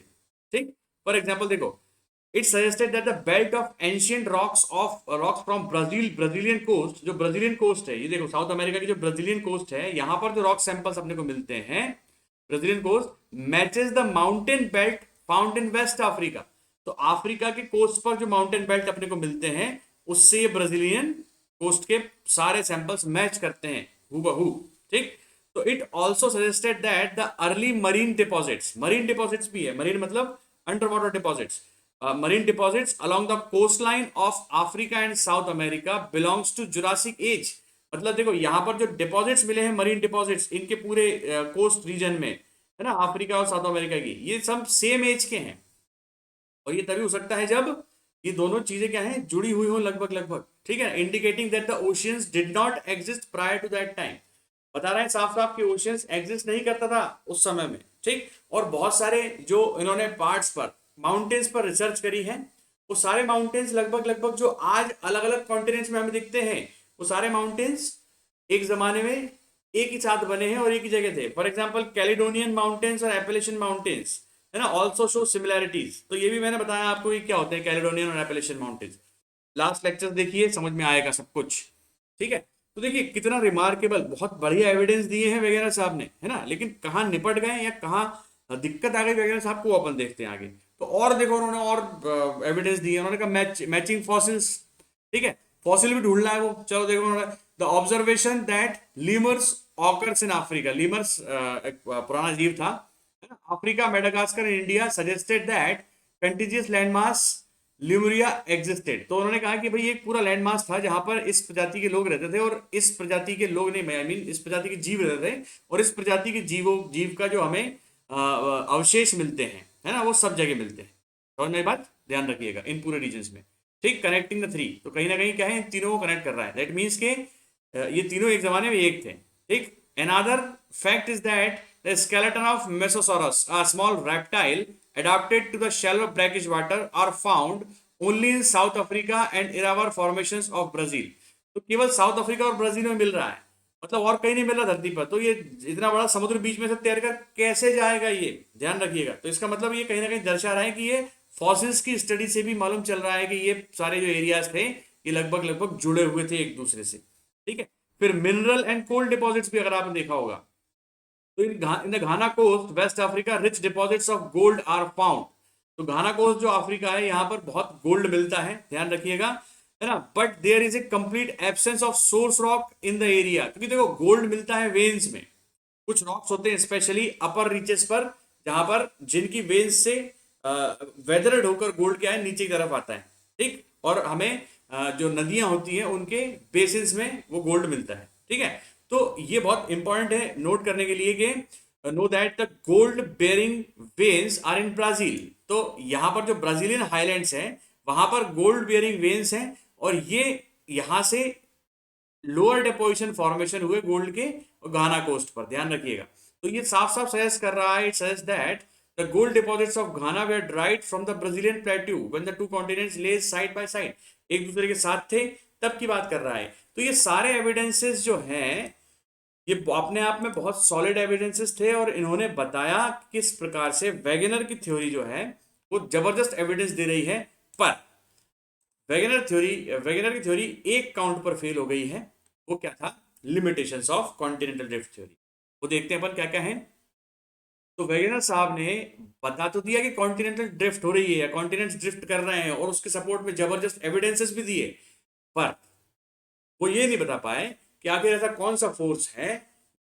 ठीक, फॉर एग्जाम्पल देखो, it suggested that the belt of ancient rocks from Brazilian coast, जो ब्राजीलियन कोस्ट है, ये देखो साउथ अमेरिका की जो ब्राजीलियन कोस्ट है, यहां पर जो रॉक सैंपल्स अपने को मिलते हैं, Brazilian coast matches the mountain belt found in West Africa. तो अफ्रीका के कोस्ट पर जो माउंटेन बेल्ट अपने को मिलते हैं, उससे ये ब्राजीलियन कोस्ट के सारे सैंपल्स मैच करते हैं हूबहू। ठीक, तो it also suggested that the early marine deposits भी है, मरीन मतलब under water deposits, marine deposits along the coastline of Africa and South America belongs to Jurassic age। मतलब देखो यहाँ पर जो डिपॉजिट्स मिले हैं, मरीन डिपॉजिट्स, इनके पूरे कोस्ट रीजन में, है ना, अफ्रीका और साउथ अमेरिका की, ये सब सेम एज के हैं। और ये तभी हो सकता है जब ये दोनों चीजें क्या हैं, जुड़ी हुई हो लगभग लगभग। ठीक है, indicating that the oceans did not exist prior to that time. बता रहे हैं साफ साफ कि ओशियंस एग्जिस्ट नहीं करता था उस समय में। ठीक, और बहुत सारे जो इन्होंने पार्ट्स पर, माउंटेन्स पर रिसर्च करी है, वो सारे माउंटेन्स लगभग लगभग जो आज अलग अलग कॉन्टिनेंट्स में हमें दिखते हैं, वो सारे माउंटेन्स एक जमाने में एक ही साथ बने हैं और एक ही जगह थे। फॉर एग्जाम्पल कैलिडोनियन माउंटेन्स और एपेलेशियन माउंटेन्स, है ना, ऑल्सो शो सिमिलैरिटीज। तो ये भी मैंने बताया आपको कि क्या होते हैं कैलिडोनियन और एपेलेशियन माउंटेन्स। लास्ट लेक्चर देखिए, समझ में आएगा सब कुछ। ठीक है, तो देखिए कितना रिमार्केबल, बहुत बढ़िया एविडेंस दिए हैं वगैरह साहब ने, है ना, लेकिन कहाँ निपट गए या कहाँ दिक्कत आ गई वगैरह साहब को अपन देखते हैं आगे। तो और देखो उन्होंने और एविडेंस दिए, उन्होंने कहा मैचिंग फॉसिल्स। ठीक है, फॉसिल भी ढूंढना है वो, चलो देखो उन्होंने the observation that lemurs occurs in Africa. Lemurs एक पुराना जीव था, है ना, Africa, Madagascar, India, suggested that contiguous landmass Lemuria existed. तो उन्होंने कहा कि भाई एक पूरा लैंडमास था जहां पर इस प्रजाति के लोग रहते थे, और इस प्रजाति के लोग नहीं, आई मीन इस प्रजाति के जीव रहते थे, और इस प्रजाति के जीव का जो हमें अवशेष मिलते हैं, है ना, वो सब जगह मिलते हैं। समझ में बात, ध्यान रखिएगा इन पूरे रीजन्स में। ठीक, कनेक्टिंग द थ्री, तो कहीं ना कहीं क्या है, इन तीनों को कनेक्ट कर रहा है। दैट मीन्स के ये तीनों एक जमाने में एक थे। ठीक, another fact is that the skeleton of Mesosaurus, a small reptile adapted to the shallow brackish water, are found only in South Africa and Irawar formations of Brazil। तो केवल साउथ अफ्रीका और ब्राजील में मिल रहा है, मतलब और कहीं नहीं मिल रहा धरती पर। तो ये इतना बड़ा समुद्र बीच में से तैर कर कैसे जाएगा, ये ध्यान रखिएगा। तो इसका मतलब ये कहीं ना कहीं दर्शा रहा है कि ये फॉसिल्स की स्टडी से भी मालूम चल रहा है कि ये सारे जो एरियाज थे ये लगभग लगभग जुड़े हुए थे एक दूसरे से। ठीक है, फिर मिनरल एंड कोल डिपॉजिट्स भी अगर आपने देखा होगा, तो in the Ghana coast West Africa rich deposits of gold are found. तो घाना कोस्ट जो अफ्रीका है, यहाँ पर बहुत गोल्ड मिलता है, ध्यान रखिएगा, है ना। But there is a complete absence of source rock in the area, क्योंकि देखो गोल्ड मिलता है वेन्स में, कुछ रॉक्स होते हैं स्पेशली अपर रीचेस पर, जहां पर जिनकी वेन्स से वेदर्ड होकर गोल्ड क्या है नीचे की तरफ आता है। ठीक, और हमें जो नदियां होती हैं उनके बेसिन्स में वो गोल्ड मिलता है। ठीक है, तो ये बहुत इंपॉर्टेंट है नोट करने के लिए कि know that the gold bearing veins are in Brazil. तो यहाँ पर जो ब्राजीलियन हाईलैंड्स हैं वहां पर गोल्ड बेयरिंग वेन्स हैं, और ये यहाँ से लोअर डिपोजिशन फॉर्मेशन हुए गोल्ड के घाना कोस्ट पर, ध्यान रखिएगा। तो ये साफ साफ सजेस्ट कर रहा है, it suggest that the gold deposits of Ghana were derived from the Brazilian plateau when the two continents lay side by side, एक दूसरे के साथ थे तब की बात कर रहा है। तो ये सारे एविडेंसेस जो हैं ये अपने आप में बहुत सॉलिड एविडेंसेस थे, और इन्होंने बताया किस प्रकार से वेगनर की थ्योरी जो है वो जबरदस्त एविडेंस दे रही है। पर वेगनर की थ्योरी एक काउंट पर फेल हो गई है। वो क्या था, limitations of continental drift theory. वो देखते हैं अपन क्या क्या है। तो वेगनर साहब ने बता तो दिया कि कॉन्टिनेंटल ड्रिफ्ट हो रही है, कॉन्टिनेंट्स ड्रिफ्ट कर रहे हैं, और उसके सपोर्ट में जबरदस्त एविडेंसेस भी दिए, पर वो ये नहीं बता पाए कि आखिर ऐसा कौन सा फोर्स है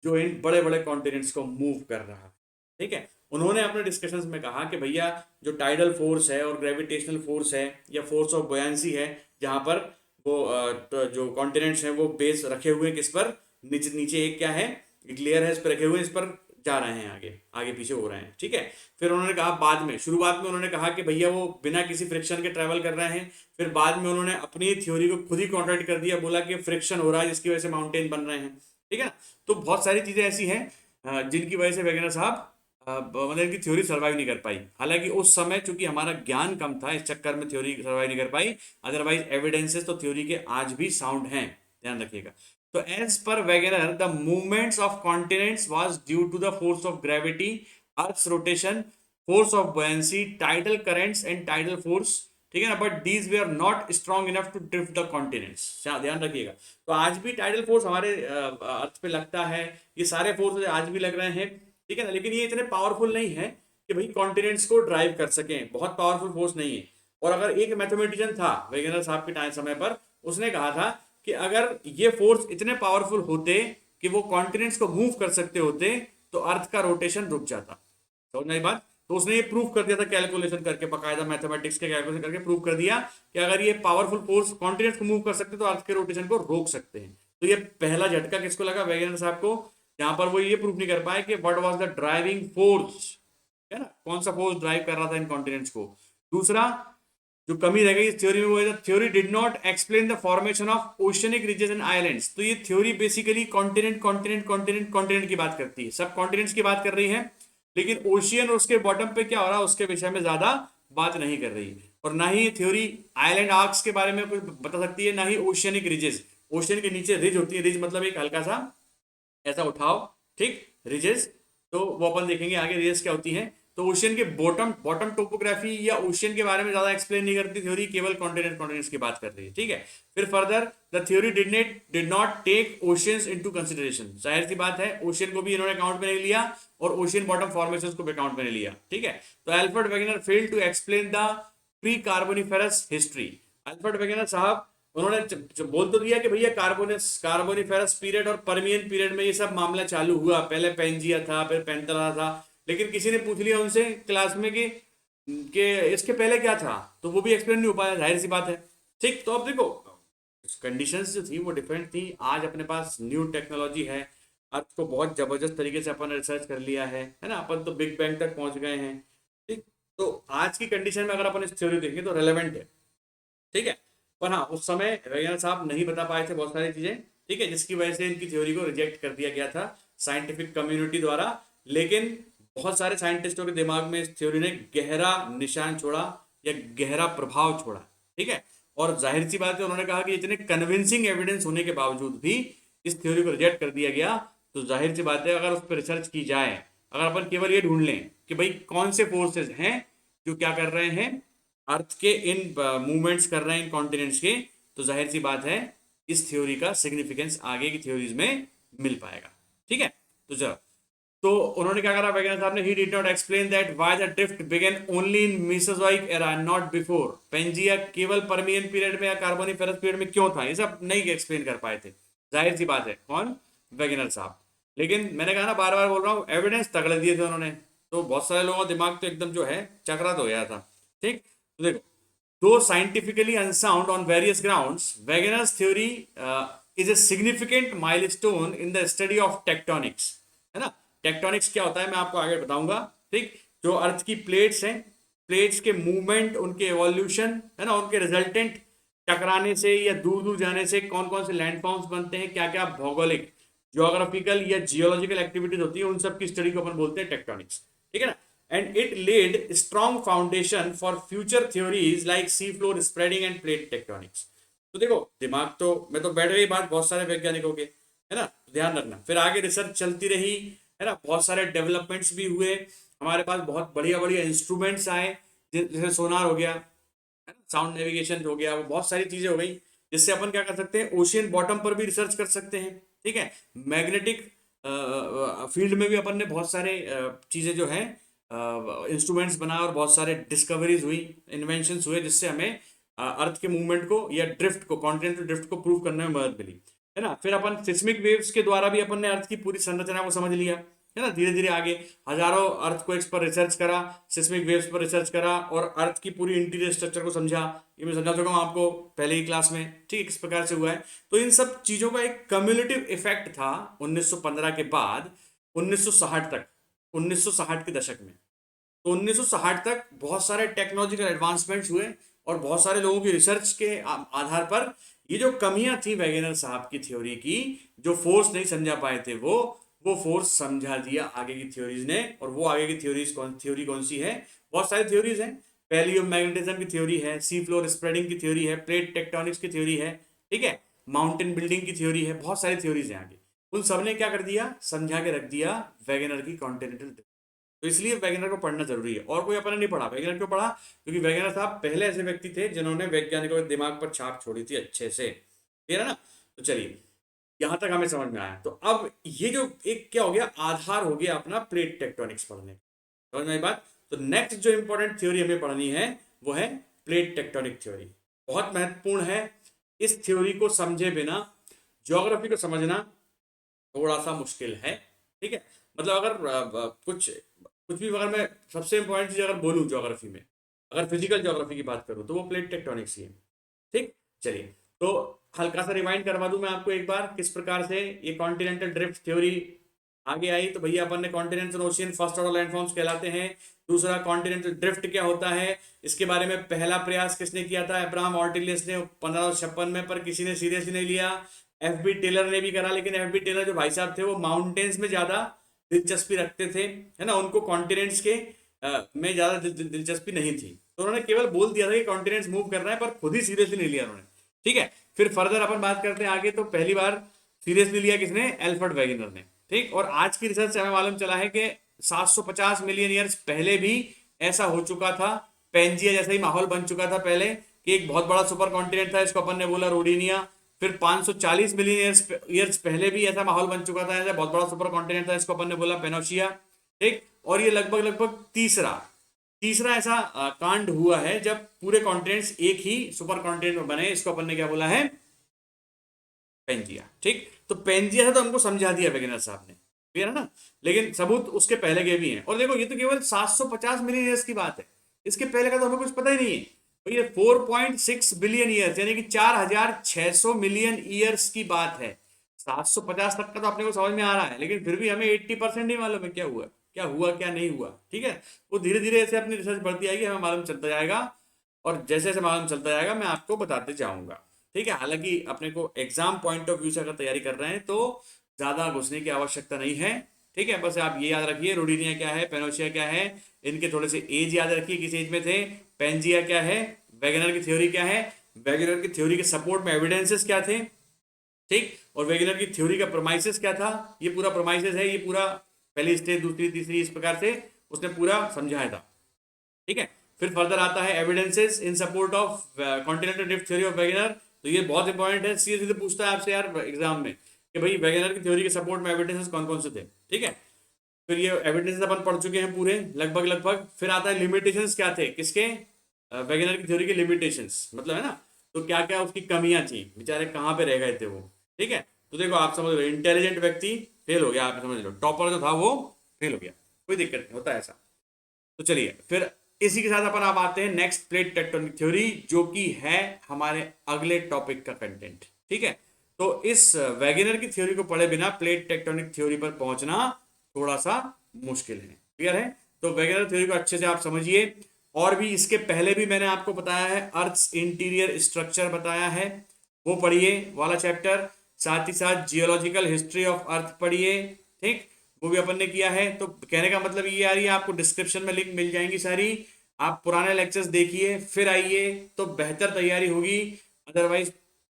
जो इन बड़े बड़े कॉन्टिनेंट्स को मूव कर रहा है। ठीक है, उन्होंने अपने डिस्कशंस में कहा कि भैया जो टाइडल फोर्स है और ग्रेविटेशनल फोर्स है या फोर्स ऑफ बोयांसी है, जहां पर वो तो जो कॉन्टिनेंट्स हैं वो बेस रखे हुए हैं किस पर, नीचे नीचे एक क्या है, एक लेयर है, इस पर रखे हुए हैं, इस पर जा रहे हैं, आगे आगे पीछे हो रहे हैं। ठीक है, फिर उन्होंने कहा बाद में, शुरुआत में उन्होंने कहा कि भैया वो बिना किसी फ्रिक्शन के ट्रैवल कर रहे हैं, फिर बाद में उन्होंने अपनी थ्योरी को खुद ही कॉन्ट्रैक्ट कर दिया, बोला कि फ्रिक्शन हो रहा है जिसकी वजह से माउंटेन बन रहे हैं। ठीक है ना, तो बहुत सारी चीजें ऐसी हैं जिनकी वजह से वैगनर साहब मतलब इनकी थ्योरी सर्वाइव नहीं कर पाई। हालांकि उस समय चूंकि हमारा ज्ञान कम था, इस चक्कर में थ्योरी सर्वाइव नहीं कर पाई, अदरवाइज एविडेंसेस तो थ्योरी के आज भी साउंड हैं, ध्यान रखिएगा। तो as per Wegener the movements of continents was due to the force of gravity, earth's rotation, force of buoyancy, tidal currents and tidal force. ठीक है ना, but these they are not strong enough to drift the continents, ध्यान रखिएगा। तो आज भी tidal force हमारे अर्थ पे लगता है, ये सारे फोर्स आज भी लग रहे हैं। ठीक है ना, लेकिन ये इतने पावरफुल नहीं है कि भाई कॉन्टिनेंट्स को ड्राइव कर सकें, बहुत पावरफुल फोर्स नहीं है। और अगर एक मैथमेटिशियन था वेगनर साहब के टाइम समय पर, उसने कहा था कि अगर ये फोर्स इतने पावरफुल होते कि वो कॉन्टिनेंट्स को मूव कर सकते होते तो अर्थ का रोटेशन रुक जाता। समझ में आई बात। तो उसने ये प्रूव कर दिया था कैलकुलेशन करके, बकायदा मैथमेटिक्स के कैलकुलेशन करके प्रूव कर दिया कि अगर ये पावरफुल फोर्स कॉन्टिनेंट्स को मूव कर सकते तो अर्थ के रोटेशन को रोक सकते हैं। तो ये पहला झटका किसको लगा, वेगनर साहब को, जहां पर वो ये प्रूव नहीं कर पाए कि what was the driving force, है ना, कौन सा फोर्स ड्राइव कर रहा था इन कॉन्टिनेंट्स को। दूसरा जो कमी रह गई इस थ्योरी में वो है theory did not explain the formation of oceanic region and islands. तो ये theory basically continent continent continent continent की बात करती है, सब कॉन्टिनेंट्स की बात कर रही है, लेकिन ओशियन और उसके बॉटम पे क्या हो रहा है उसके विषय में ज्यादा बात नहीं कर रही। और ना ही थ्योरी आइलैंड आर्क्स के बारे में कुछ बता सकती है, ना ही ओशियनिक रिजेस, ओशियन के नीचे रिज होती है, रिज मतलब एक हल्का सा ऐसा उठाओ, ठीक, रिजेस। तो वो अपन देखेंगे आगे रिजेस क्या होती है। तो ओशियन के बॉटम बॉटम टोपोग्राफी या ओशियन के बारे में ज्यादा एक्सप्लेन नहीं करती थ्योरी, केवल कॉन्टिनेंट्स की बात कर रही है, ठीक है। फिर further the theory did not take oceans into consideration, जाहिर सी बात है ओशियन को भी इन्होंने अकाउंट में नहीं लिया और ओशियन बॉटम फॉर्मेशंस को भी अकाउंट में नहीं लिया, ठीक है। तो Alfred Wegener failed to explain the pre Carboniferous history. Alfred Wegener साहब, उन्होंने बोल तो दिया कि भैया कार्बोनिफेरस पीरियड और परमियन पीरियड में ये सब मामला चालू हुआ, पहले पेंजिया था, फिर पेंतला था, लेकिन किसी ने पूछ लिया उनसे क्लास में कि इसके पहले क्या था, तो वो भी एक्सप्लेन नहीं हो पाया, जाहिर सी बात है, ठीक। तो अब देखो कंडीशंस जो थी वो डिफरेंट थी। आज अपने पास न्यू टेक्नोलॉजी है, अर्थ को बहुत जबरदस्त तरीके से अपन रिसर्च कर लिया है ना, अपन तो बिग बैंग तक पहुंच गए हैं, ठीक। तो आज की कंडीशन में अगर अपन इस थ्योरी देखें तो रेलेवेंट है, ठीक है। पर हाँ, उस समय वैज्ञानिक साहब नहीं बता पाए थे बहुत सारी चीजें, ठीक है, जिसकी वजह से इनकी थ्योरी को रिजेक्ट कर दिया गया था साइंटिफिक कम्युनिटी द्वारा। लेकिन बहुत सारे साइंटिस्टों के दिमाग में इस थ्योरी ने गहरा निशान छोड़ा या गहरा प्रभाव छोड़ा, ठीक है। और जाहिर सी बात है, उन्होंने कहा कि इतने कन्विंसिंग एविडेंस होने के बावजूद भी इस थ्योरी को रिजेक्ट कर दिया गया। तो जाहिर सी बात है, अगर उस पर रिसर्च की जाए, अगर अपन केवल ये ढूंढ लें कि भाई कौन से फोर्सेस हैं जो क्या कर रहे हैं, अर्थ के इन मूवमेंट्स कर रहे हैं इन कॉन्टिनेंट्स के, तो जाहिर सी बात है इस थ्योरी का सिग्निफिकेंस आगे की थ्योरीज में मिल पाएगा, ठीक है। तो चलो, तो उन्होंने क्या करा वैज्ञानिक साहब ने, he did not explain that why the drift began only in Mesozoic era not before. Pangaea केवल परमियन पीरियड में या कार्बोनिफेरस पीरियड में क्यों था, ये सब नहीं एक्सप्लेन कर पाए थे, जाहिर सी बात है, कौन, वैज्ञानिक साहब। लेकिन मैंने कहा ना, बार बार बोल रहा हूँ, एविडेंस तगड़े दिए थे उन्होंने, तो बहुत सारे लोगों का दिमाग तो एकदम जो है चकरा तो हो गया था, ठीक। तो देखो, though scientifically unsound on various grounds, Wegener's theory is a significant milestone in the study of tectonics, है ना। टेक्टोनिक्स क्या होता है मैं आपको आगे बताऊंगा, ठीक। जो अर्थ की प्लेट्स हैं, प्लेट्स के मूवमेंट, उनके एवोल्यूशन, है ना, उनके रिजल्टेंट टकराने से या दूर दूर जाने से कौन कौन से लैंडफॉर्म्स बनते हैं, क्या क्या भौगोलिक ज्योग्राफिकल या जियोलॉजिकल एक्टिविटीज होती है, उन सब की स्टडी को अपन बोलते हैं टेक्टोनिक्स, ठीक है ना। And it laid strong foundation for future theories like sea floor spreading and plate tectonics. तो देखो, दिमाग तो मैं तो बैठ गई बात बहुत सारे वैज्ञानिकों के, है ना, तो ध्यान रखना। फिर आगे रिसर्च चलती रही, है ना, बहुत सारे डेवलपमेंट्स भी हुए, हमारे पास बहुत बढ़िया बढ़िया इंस्ट्रूमेंट्स आए, जैसे सोनार हो गया, है ना, साउंड नेविगेशन हो गया, वो बहुत सारी चीजें हो गई, जिससे अपन क्या कर सकते हैं, ओशियन बॉटम पर भी रिसर्च कर सकते हैं, ठीक है। मैग्नेटिक फील्ड में भी अपन ने बहुत सारे चीजें जो है इंस्ट्रूमेंट्स बनाए और बहुत सारे डिस्कवरीज हुई, इन्वेंशंस हुए, जिससे हमें अर्थ के मूवमेंट को या ड्रिफ्ट को, कॉन्टिनेंटल ड्रिफ्ट को प्रूव करने में मदद मिली, है ना। फिर अपन सिस्मिक वेव्स के द्वारा भी अपन ने अर्थ की पूरी संरचना को समझ लिया, है ना। धीरे धीरे आगे हजारों अर्थक्वेक्स पर रिसर्च करा, सिस्मिक वेव्स पर रिसर्च करा और अर्थ की पूरी इंटीरियर स्ट्रक्चर को समझा। ये मैं समझा चुका हूँ आपको पहले ही क्लास में, ठीक है, किस प्रकार से हुआ है। तो इन सब चीजों का एक कम्युलेटिव इफेक्ट था 1915 के बाद 1960 तक, 1960 के दशक में। तो 1960 तक बहुत सारे टेक्नोलॉजिकल एडवांसमेंट्स हुए और बहुत सारे लोगों की रिसर्च के आधार पर ये जो कमियां थी वैगनर साहब की थ्योरी की, जो फोर्स नहीं समझा पाए थे, वो फोर्स समझा दिया आगे की थ्योरीज ने। और वो आगे की थ्योरी कौन सी है, बहुत सारी थ्योरीज हैं। पैलियो मैग्नेटिज्म की थ्योरी है, सी फ्लोर स्प्रेडिंग की थ्योरी है, प्लेट टेक्टोनिक्स की थ्योरी है, ठीक है, माउंटेन बिल्डिंग की थ्योरी है, बहुत सारी थ्योरीज हैं आगे। उन सब ने क्या कर दिया, समझा के रख दिया वैगनर की कॉन्टिनेंटल। तो इसलिए वैगनर को पढ़ना जरूरी है। और कोई अपन ने नहीं पढ़ा, वैगनर क्यों पढ़ा, क्योंकि वैगनर साहब पहले ऐसे व्यक्ति थे जिन्होंने वैज्ञानिकों के दिमाग पर छाप छोड़ी थी अच्छे से, क्लियर है ना। तो चलिए, यहां तक हमें समझ में आया। तो अब ये जो एक क्या हो गया, आधार हो गया अपना प्लेट टेक्टोनिक्स पढ़ने का, समझ में आई बात। तो नेक्स्ट जो इंपॉर्टेंट थ्योरी हमें पढ़नी है वो है प्लेट टेक्टोनिक थ्योरी, बहुत महत्वपूर्ण है। इस थ्योरी को समझे बिना ज्योग्राफी को समझना थोड़ा सा मुश्किल है, ठीक है। मतलब अगर कुछ कुछ भी, अगर मैं सबसे इंपॉर्टेंट चीज अगर बोलूँ ज्योग्राफी में, अगर फिजिकल ज्योग्राफी की बात करूँ तो वो प्लेट टेक्टोनिक्स ही है, ठीक। चलिए, तो हल्का सा रिवाइंड करवा दूं मैं आपको एक बार, किस प्रकार से ये कॉन्टिनेंटल ड्रिफ्ट थ्योरी आगे आई। तो भैया अपन ने continental ocean first order landforms कहलाते हैं। दूसरा, कॉन्टिनेंटल ड्रिफ्ट क्या होता है, इसके बारे में पहला प्रयास किसने किया था, अब्राहम ऑर्टिलियस ने 1556 में, पर किसी ने सीरियसली नहीं लिया। एफ बी टेलर ने भी करा, लेकिन एफ बी टेलर जो भाई साहब थे वो माउंटेन्स में ज्यादा दिलचस्पी रखते थे, है ना, उनको कॉन्टिनेंट्स के में ज्यादा दिलचस्पी नहीं थी। तो उन्होंने केवल बोल दिया था कि कॉन्टिनेंट्स मूव कर रहे हैं, पर खुद ही सीरियसली नहीं लिया उन्होंने, ठीक है। फिर फर्दर अपन बात करते हैं आगे। तो पहली बार सीरियसली लिया किसने? एल्फ्रेड वेगनर ने। ठीक, और आज की रिसर्च से हमें मालूम चला है कि 750 मिलियन ईयर्स पहले भी ऐसा हो चुका था, पेंजिया जैसा ही माहौल बन चुका था पहले, कि एक बहुत बड़ा सुपर कॉन्टिनेंट था, इसको अपन ने बोला रोडिनिया। फिर 540 मिलियन ईयर्स पहले भी ऐसा माहौल बन चुका था, ऐसा बहुत बड़ा सुपर कॉन्टिनेंट था, इसको अपन ने बोला पेनोशिया। ठीक, और ये लगभग लगभग तीसरा तीसरा ऐसा कांड हुआ है जब पूरे कॉन्टिनेंट्स एक ही सुपर कॉन्टिनेंट में बने, इसको अपन ने क्या बोला है? पेंजिया। ठीक, तो पेंजिया है तो हमको समझा दिया वेगनर साहब ने, क्लियर है ना? लेकिन सबूत उसके पहले के भी हैं। और देखो ये तो केवल 750 मिलियन ईयर्स की बात है, इसके पहले का तो हमें कुछ पता ही नहीं है। तो ये 4.6 बिलियन ईयर्स यानी कि 4600 मिलियन ईयर्स की बात है। 750 तक का तो अपने को समझ में आ रहा है, लेकिन फिर भी हमें 80% नहीं मालूम है क्या हुआ, क्या हुआ क्या नहीं हुआ। ठीक है, वो धीरे धीरे ऐसे अपनी रिसर्च बढ़ती आएगी, हमें मालूम चलता जाएगा, और जैसे जैसे मालूम चलता जाएगा मैं आपको बताते जाऊंगा। ठीक है, हालांकि अपने को एग्जाम पॉइंट ऑफ व्यू से अगर तैयारी कर रहे हैं तो ज्यादा घुसने की आवश्यकता नहीं है। ठीक है, बस आप ये याद रखिए रोडिनिया क्या है, पेनोशिया क्या है, इनके थोड़े से एज याद रखिए, किस एज में थे, पेंजिया क्या है, वेगनर की थ्योरी क्या है, वेगनर की थ्योरी के सपोर्ट में एविडेंसेस क्या थे। ठीक, और वेगनर की थ्योरी का प्रोमाइसिस क्या था, ये पूरा प्रोमाइसिस है, ये पूरा पहली स्टेज दूसरी तीसरी इस प्रकार से उसने पूरा समझाया था। ठीक है, फिर फर्दर आता है evidences in support of continental drift theory of Wegener. तो ये बहुत इंपॉर्टेंट है, सीधे सीधे पूछता है आपसे यार एग्जाम में कि भाई वेगनर की थ्योरी के सपोर्ट में एविडेंसेस कौन कौन से थे। ठीक है, फिर ये एविडेंसेस अपन पढ़ चुके हैं पूरे लगभग लगभग। फिर आता है लिमिटेशंस क्या थे किसके? वेगनर की थ्योरी के लिमिटेशंस, मतलब है ना, तो क्या क्या उसकी कमियां थी, बेचारे कहाँ पे रह गए थे वो। ठीक है, तो देखो आप समझ लो, इंटेलिजेंट व्यक्ति फेल हो गया, आप समझ लो टॉपर जो था वो फेल हो गया, कोई दिक्कत नहीं होता ऐसा। तो चलिए फिर इसी के साथ अपन आप आते हैं नेक्स्ट प्लेट टेक्टोनिक थ्योरी, जो कि है हमारे अगले टॉपिक का कंटेंट। ठीक है, तो इस वेगनर की थ्योरी को पढ़े बिना प्लेट टेक्टोनिक थ्योरी पर पहुंचना थोड़ा सा मुश्किल है, क्लियर है? तो वेगनर थ्योरी को अच्छे से आप समझिए। और भी इसके पहले भी मैंने आपको बताया है, अर्थ इंटीरियर स्ट्रक्चर बताया है, वो पढ़िए वाला चैप्टर। साथ ही साथ जियोलॉजिकल हिस्ट्री ऑफ अर्थ पढ़िए। ठीक, वो भी अपन ने किया है। तो कहने का मतलब ये आ रही है, आपको डिस्क्रिप्शन में लिंक मिल जाएंगी सारी, आप पुराने लेक्चर्स देखिए फिर आइए तो बेहतर तैयारी होगी, अदरवाइज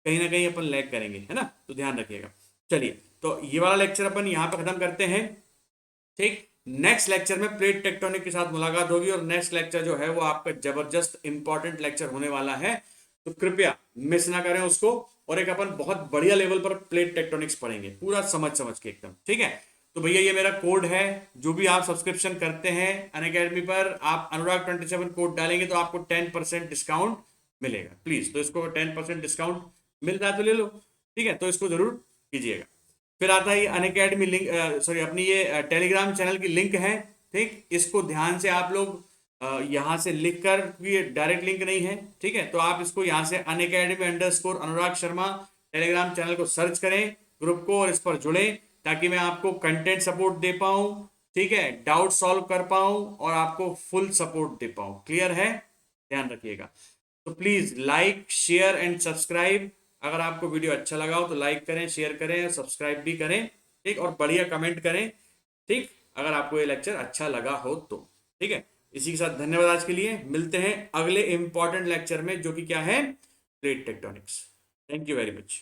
कहीं ना कहीं अपन लैग करेंगे, है ना? तो ध्यान रखिएगा। चलिए, तो ये वाला लेक्चर अपन यहाँ पे खत्म करते हैं। ठीक, नेक्स्ट लेक्चर में प्लेट टेक्टोनिक के साथ मुलाकात होगी, और नेक्स्ट लेक्चर जो है वो आपका जबरदस्त इंपॉर्टेंट लेक्चर होने वाला है, तो कृपया मिस ना करें उसको। और एक अपन बहुत बढ़िया लेवल पर प्लेट टेक्टोनिक्स पढ़ेंगे, पूरा समझ समझ के एकदम। ठीक है, तो भैया ये मेरा कोड है, जो भी आप सब्सक्रिप्शन करते हैं अनअकैडमी पर, आप अनुराग27 कोड डालेंगे तो आपको 10% डिस्काउंट मिलेगा। प्लीज, तो इसको 10% डिस्काउंट मिल रहा है तो ले लो। ठीक है, तो इसको जरूर कीजिएगा। फिर आता है ये अनअकैडमी लिंक, सॉरी अपनी ये टेलीग्राम चैनल की लिंक है। ठीक, इसको ध्यान से आप लोग यहाँ से लिख कर, ये डायरेक्ट लिंक नहीं है, ठीक है, तो आप इसको यहाँ से unacademy_ Anurag Sharma Telegram channel को सर्च करें, ग्रुप को, और इस पर जुड़ें, ताकि मैं आपको कंटेंट सपोर्ट दे पाऊँ, ठीक है, डाउट सॉल्व कर पाऊँ, और आपको फुल सपोर्ट दे पाऊँ। क्लियर है? ध्यान रखिएगा। तो please like share and subscribe. अगर आपको वीडियो अच्छा लगा हो तो लाइक करें, शेयर करें, सब्सक्राइब भी करें। ठीक, और बढ़िया कमेंट करें। ठीक, अगर आपको ये लेक्चर अच्छा लगा हो तो। ठीक है, इसी के साथ धन्यवाद आज के लिए। मिलते हैं अगले इंपॉर्टेंट लेक्चर में, जो कि क्या है? Plate tectonics. Thank you very much.